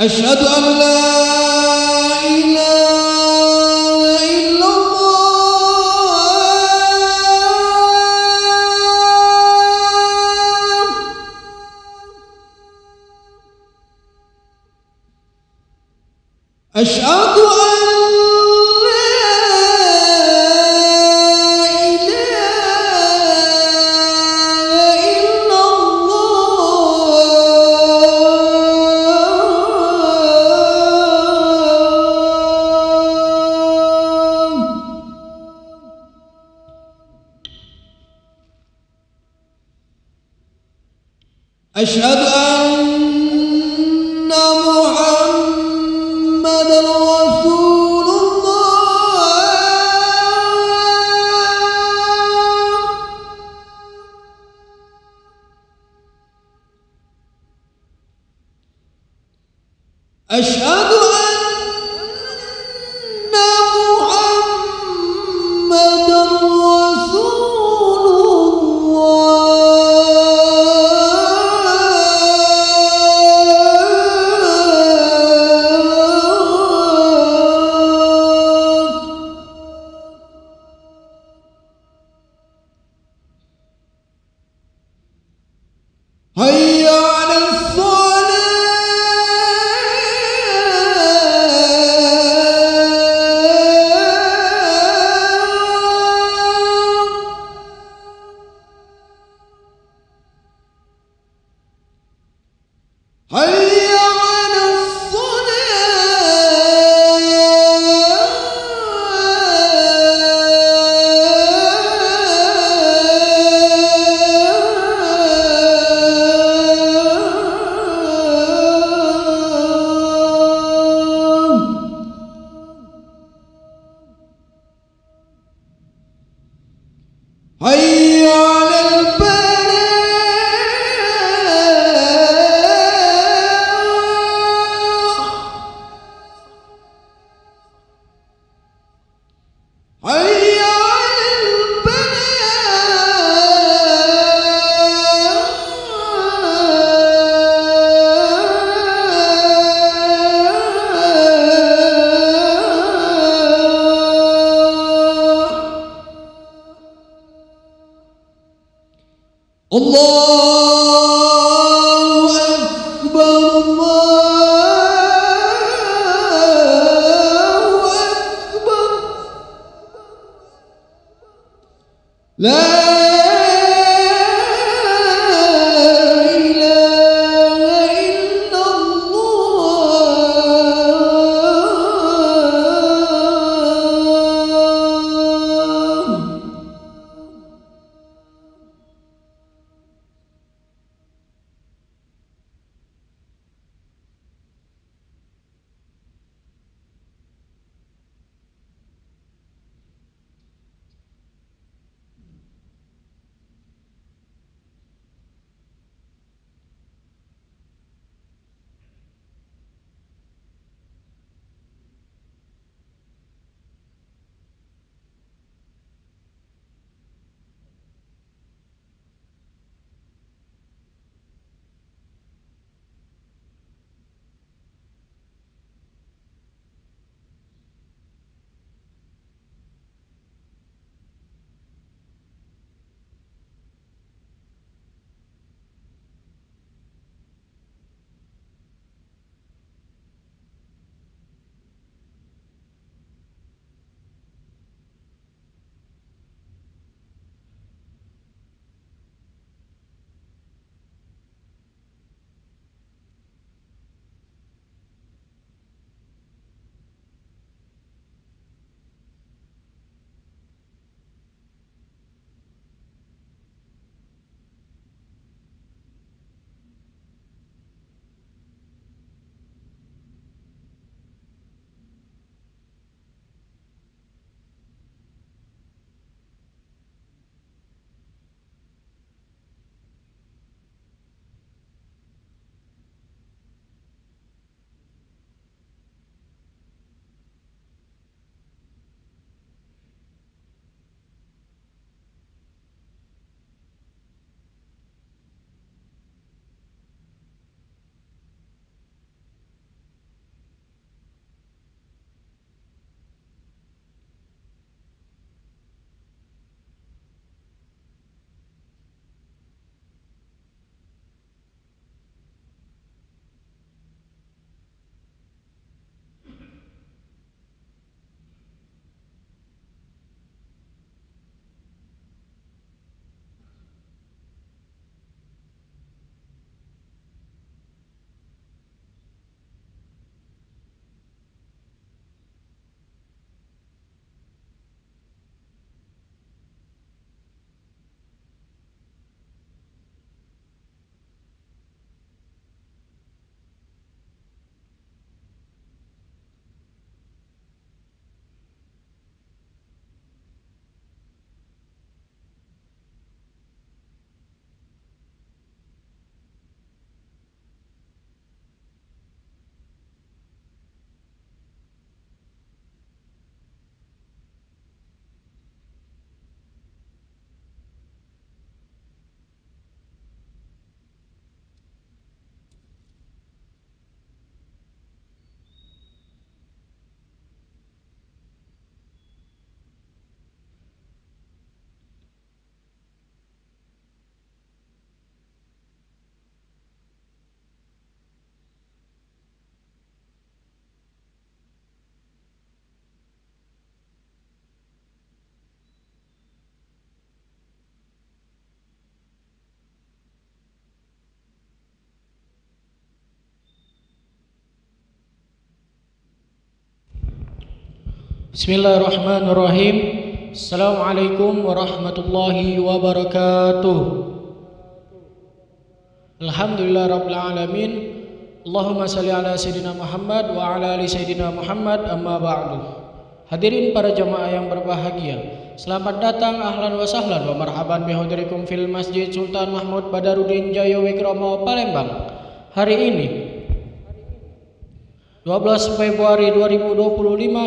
أشهد أن لا إله إلا الله. أشهد أن أشهد أن محمدًا رسول الله. أشهد أن محمدًا رسول هيا على الصلاة. هيا على هيا على الفلاح. هيا على الفلاح. الله أكبر الله أكبر لا إله إلا الله. Bismillahirrahmanirrahim. Assalamualaikum warahmatullahi wabarakatuh. Alhamdulillah rabbil alamin. Allahumma salli ala sayyidina Muhammad wa ala ali sayyidina Muhammad, amma ba'du. Hadirin para jamaah yang berbahagia, selamat datang, ahlan wa sahlan wa marhaban bihadirikum fil Masjid Sultan Mahmud Badarudin Jaya Wikromo, Palembang. Hari ini 12 Februari 2025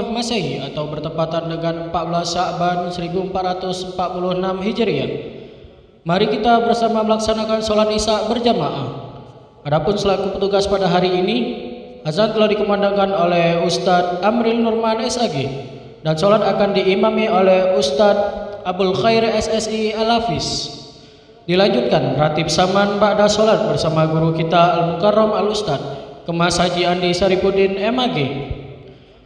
Masehi atau bertepatan dengan 14 Sya'ban 1446 Hijriah. Mari kita bersama melaksanakan sholat Isya berjamaah. Adapun selaku petugas pada hari ini, azan telah dikumandangkan oleh Ustadz Amril Nurman SAG dan sholat akan diimami oleh Ustadz Abul Khair SSI Al-Hafiz. Dilanjutkan ratib saman ba'da sholat bersama guru kita Al-Mukarram Al-Ustadz Kemas Haji Andi Saripudin MAG.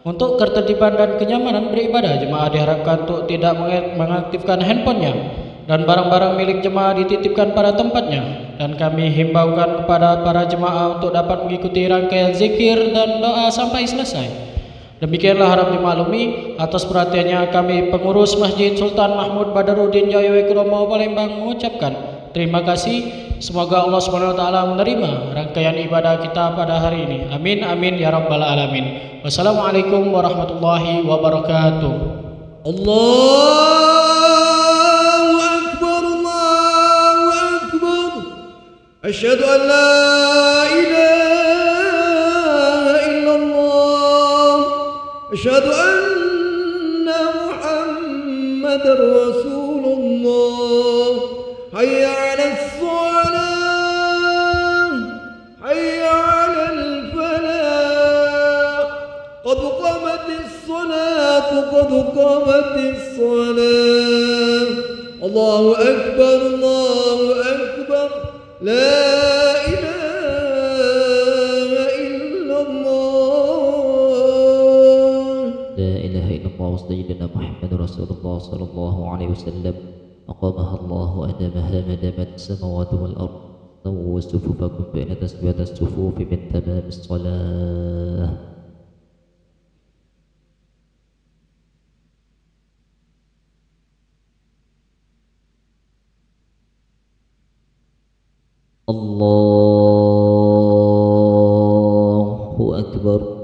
Untuk ketertiban dan kenyamanan beribadah, jemaah diharapkan untuk tidak mengaktifkan handphonenya dan barang-barang milik jemaah dititipkan pada tempatnya. Dan kami himbaukan kepada para jemaah untuk dapat mengikuti rangkaian zikir dan doa sampai selesai. Demikianlah harap dimaklumi. Atas perhatiannya kami pengurus Masjid Sultan Mahmud Badarudin Jaya Wikromo, Palembang mengucapkan terima kasih. Semoga Allah SWT menerima rangkaian ibadah kita pada hari ini. Amin amin ya rabbal alamin. Wassalamualaikum warahmatullahi wabarakatuh. Allahu Akbar, Allahu Akbar. Asyhadu an la ilaha illallah. Asyhadu anna Muhammadar Rasulullah. Hayya 'alas salah, hayya 'alal falah. Qad qamatis salatu, qad qamatis salah. Allahu akbar, Allahu akbar. La ilaha illallah. La ilaha illallah sayyidina Muhammad Rasulullah sallallahu alaihi wasallam. أقامها الله أدامها ما دامت السماوات والأرض. سووا صفوفكم فإن تسوية الصفوف من تمام الصلاة. الله أكبر.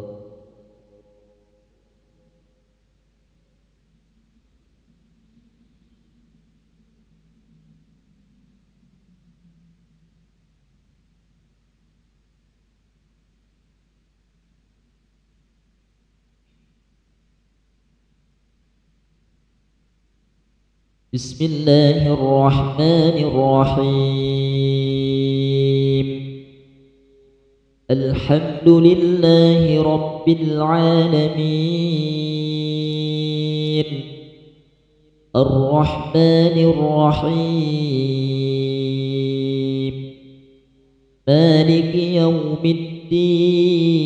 بسم الله الرحمن الرحيم. الحمد لله رب العالمين. الرحمن الرحيم. مالك يوم الدين.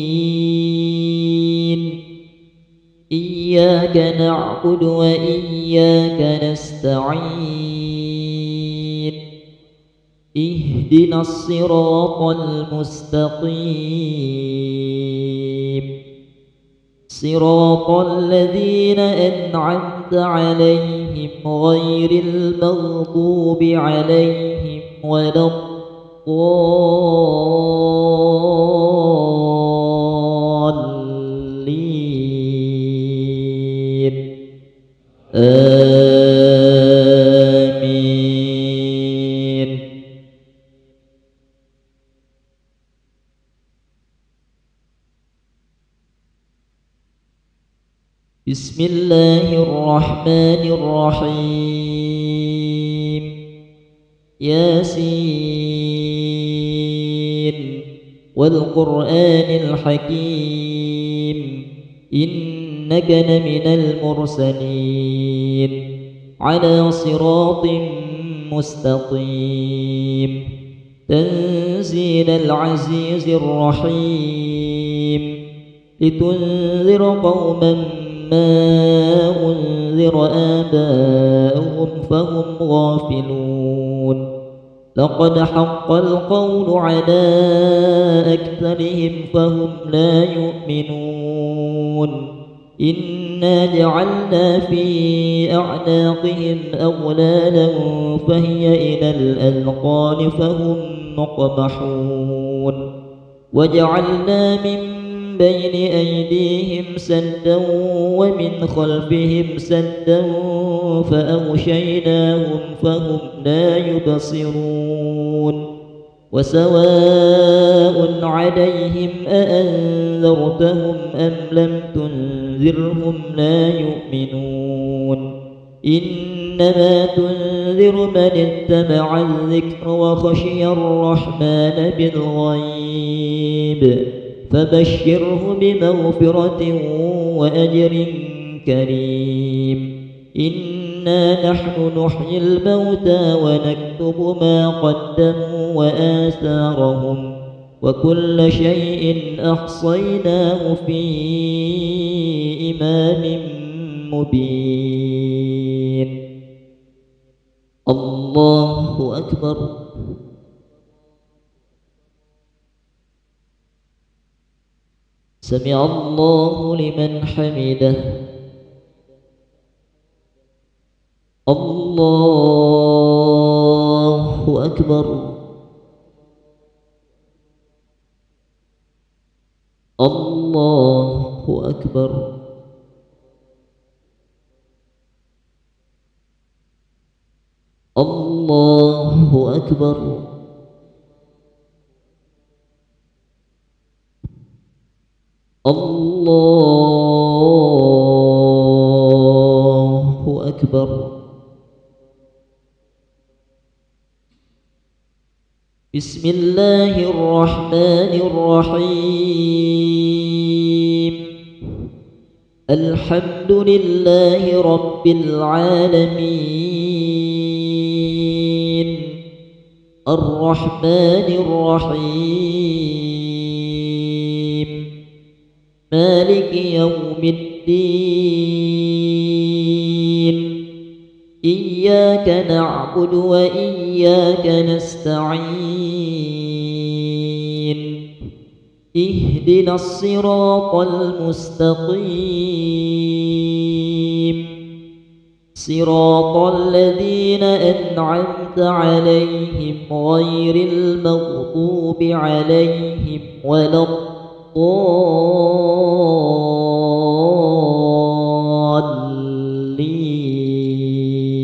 إياك نعبد وإياك نستعين. اهدنا الصراط المستقيم. صراط الذين أنعمت عليهم غير المغضوب عليهم ولا الضالين. آمين. بسم الله الرحمن الرحيم. ياسين والقرآن الحكيم إنك لمن المرسلين على صراط مستقيم. تنزيل العزيز الرحيم. لتنذر قوما ما أنذر آباؤهم فهم غافلون. لقد حق القول على أكثرهم فهم لا يؤمنون. إنا جعلنا في أعناقهم أغلالا فهي إلى الأذقان فهم مقمحون وجعلنا من بين أيديهم سدا ومن خلفهم سدا فأغشيناهم فهم لا يبصرون وسواء عليهم أأنذرتهم أم لم تنذرهم لا يؤمنون إنما تنذر من اتبع الذكر وخشي الرحمن بالغيب فبشره بمغفرة وأجر كريم إنا نحن نحيي الموتى ونكتب ما قدموا وآثارهم وكل شيء أحصيناه في إمام مبين. الله أكبر. سمع الله لمن حمده. الله أكبر. الله أكبر. الله أكبر. الله أكبر. بسم الله الرحمن الرحيم. الحمد لله رب العالمين الرحمن الرحيم مالك يوم الدين إياك نعبد وإياك نستعين اهدنا الصراط المستقيم صراط الذين أنعمت عليهم غير المغضوب عليهم ولا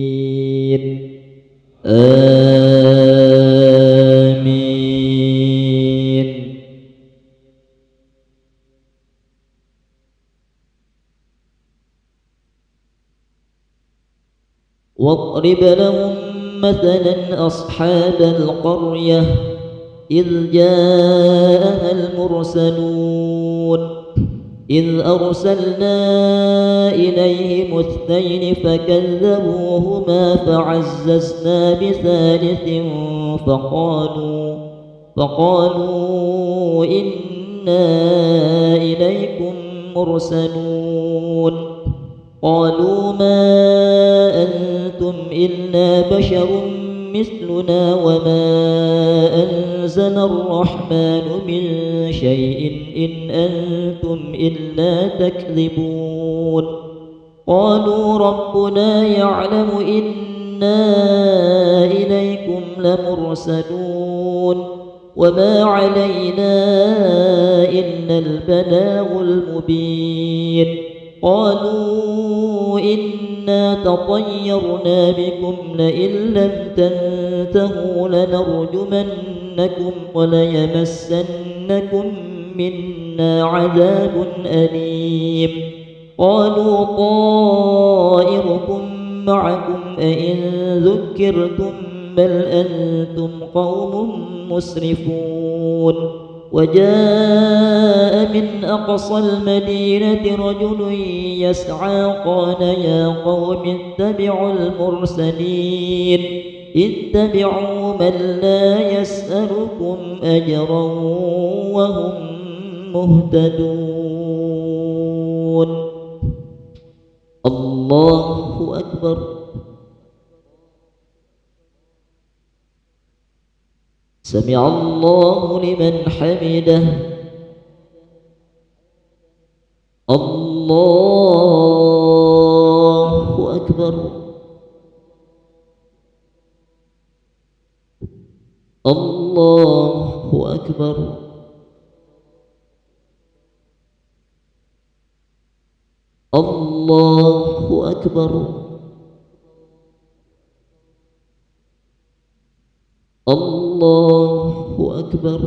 الضالين آمين. واضرب لهم مثلا أصحاب القرية إذ جاءها المرسلون إذ أرسلنا إليهم اثنين فكذبوهما فعززنا بثالث فقالوا إنا إليكم مرسلون قالوا ما أنتم إلا بشر مثلنا وما أنزل الرحمن من شيء إن أنتم إلا تكذبون قالوا ربنا يعلم إنا إليكم لمرسلون وما علينا إلا البلاغ المبين قالوا إنا تطيرنا بكم لئن لم تنتهوا لنرجمنكم وليمسنكم منا عذاب أليم قالوا طائركم معكم أئن ذكرتم بل أنتم قوم مسرفون وجاء من أقصى المدينة رجل يسعى قال يا قوم اتبعوا المرسلين اتبعوا من لا يسألكم أجرا وهم مهتدون. الله أكبر. سمع الله لمن حمده. الله الله أكبر الله أكبر الله أكبر الله أكبر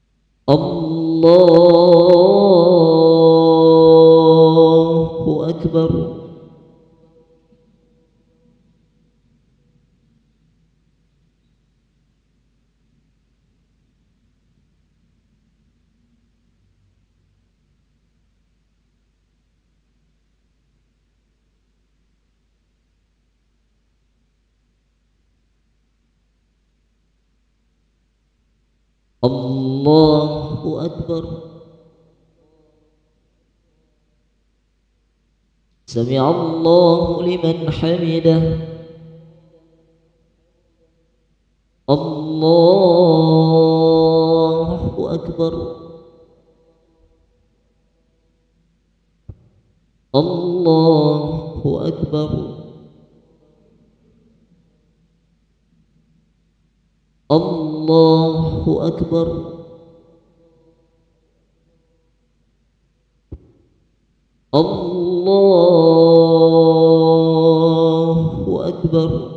الله أكبر الله أكبر سمع الله لمن حمده الله أكبر الله أكبر الله أكبر الله أكبر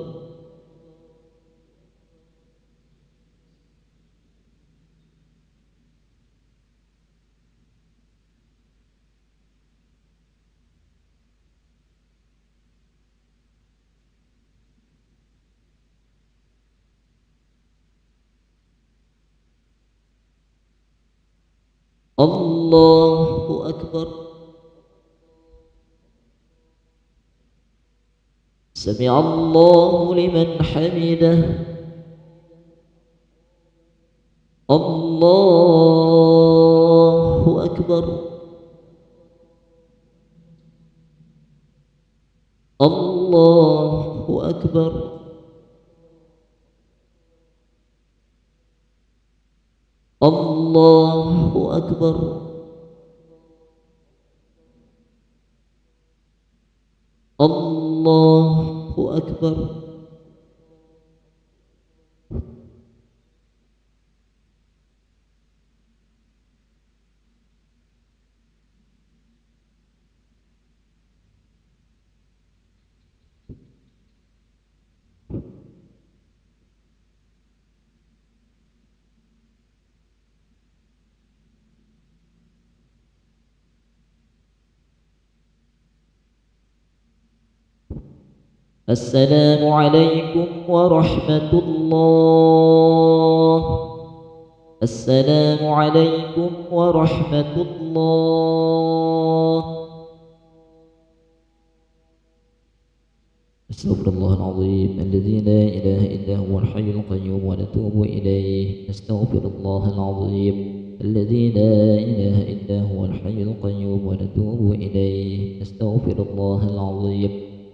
الله أكبر سمع الله لمن حمده الله أكبر الله أكبر الله أكبر الله أكبر السلام عليكم ورحمة الله. السلام عليكم ورحمة الله. أستغفر الله العظيم الذي لا إله إلا هو الحي القيوم ونتوب إليه. أستغفر الله العظيم الذي لا إله إلا هو الحي القيوم ونتوب إليه. أستغفر الله العظيم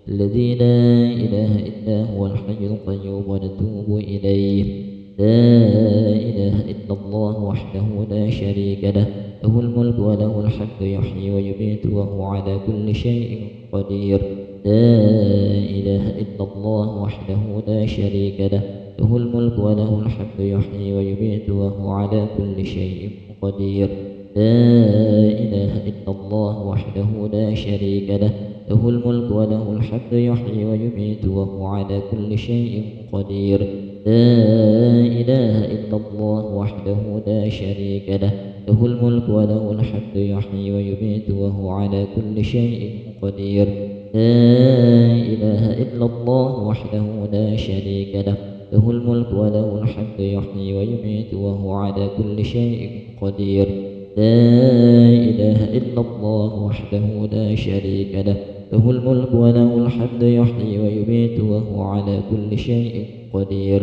الذي لا إله إلا هو الحي القيوم ونتوب إليه. لا إله إلا الله وحده لا شريك له، له الملك وله الحمد يحيي ويميت وهو على كل شيء قدير. لا إله إلا الله وحده لا شريك له، له الملك وله الحمد يحيي ويميت وهو على كل شيء قدير. لا إله إلا الله وحده لا شريك له، له الملك وله الحمد يحيي ويميت وهو على كل شيء قدير. لا إله إلا الله وحده لا شريك له، له الملك وله الحمد يحيي ويميت وهو على كل شيء قدير. لا إله إلا الله وحده لا شريك له، له الملك وله الحمد يحيي ويميت وهو على كل شيء قدير. لا إله إلا الله وحده لا شريك له، له الملك وله الحمد يحيي ويميت وهو على كل شيء قدير.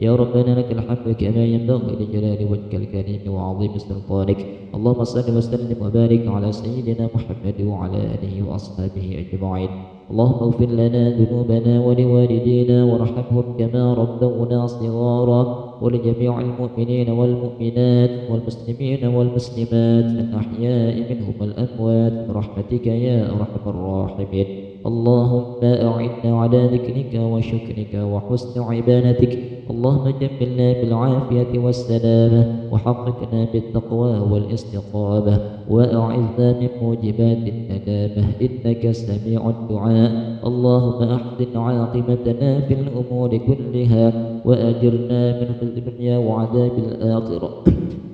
يا ربنا لك الحمد كما ينبغي لجلال وجهك الكريم وعظيم سلطانك. اللهم صل وسلم وبارك على سيدنا محمد وعلى آله وأصحابه أجمعين. اللهم اغفر لنا ذنوبنا ولوالدينا وارحمهم كما ربونا صغارا، ولجميع المؤمنين والمؤمنات والمسلمين والمسلمات الأحياء منهم والأموات برحمتك يا أرحم الراحمين. اللهم أعنا على ذكرك وشكرك وحسن عبادتك. اللهم جملنا بالعافية والسلامة، وحققنا بالتقوى والاستقامة، وأعذنا من موجبات الندامة إنك سميع الدعاء. اللهم أحسن عاقبتنا في الأمور كلها، وأجرنا من خزي الدنيا وعذاب الآخرة.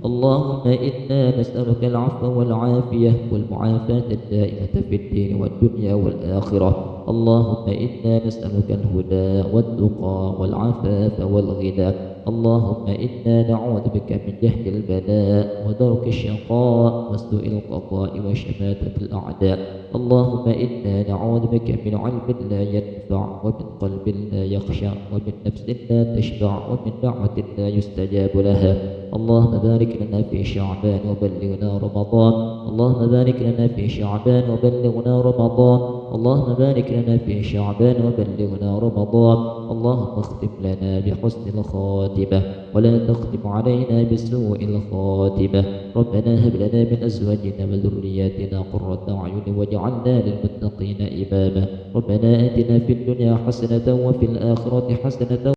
اللهم إنا نسألك العفو والعافية والمعافاة الدائمة في الدين والدنيا والآخرة. اللهم إنا نسألك الهدى والتقى والعفاف والغنى. اللهم إنا نعوذ بك من جهد البلاء ودرك الشقاء وسوء القضاء وشماتة الأعداء. اللهم إنا نعوذ بك من علم لا ينفع، ومن قلب لا يخشع، ومن نفس لا تشبع، ومن دعوة لا يستجاب لها. اللهم بارك لنا في شعبان وبلغنا رمضان. اللهم بارك لنا في شعبان وبلغنا رمضان. اللهم بارك لنا في شعبان وبلغنا رمضان. اللهم اختم لنا بحسن الخاتمة، ولا تختم علينا بسوء الخاتمة. ربنا هب لنا من أزواجنا وذرياتنا قرة أعين واجعلنا للمتقين إماما. ربنا آتنا في الدنيا حسنة وفي الآخرة حسنة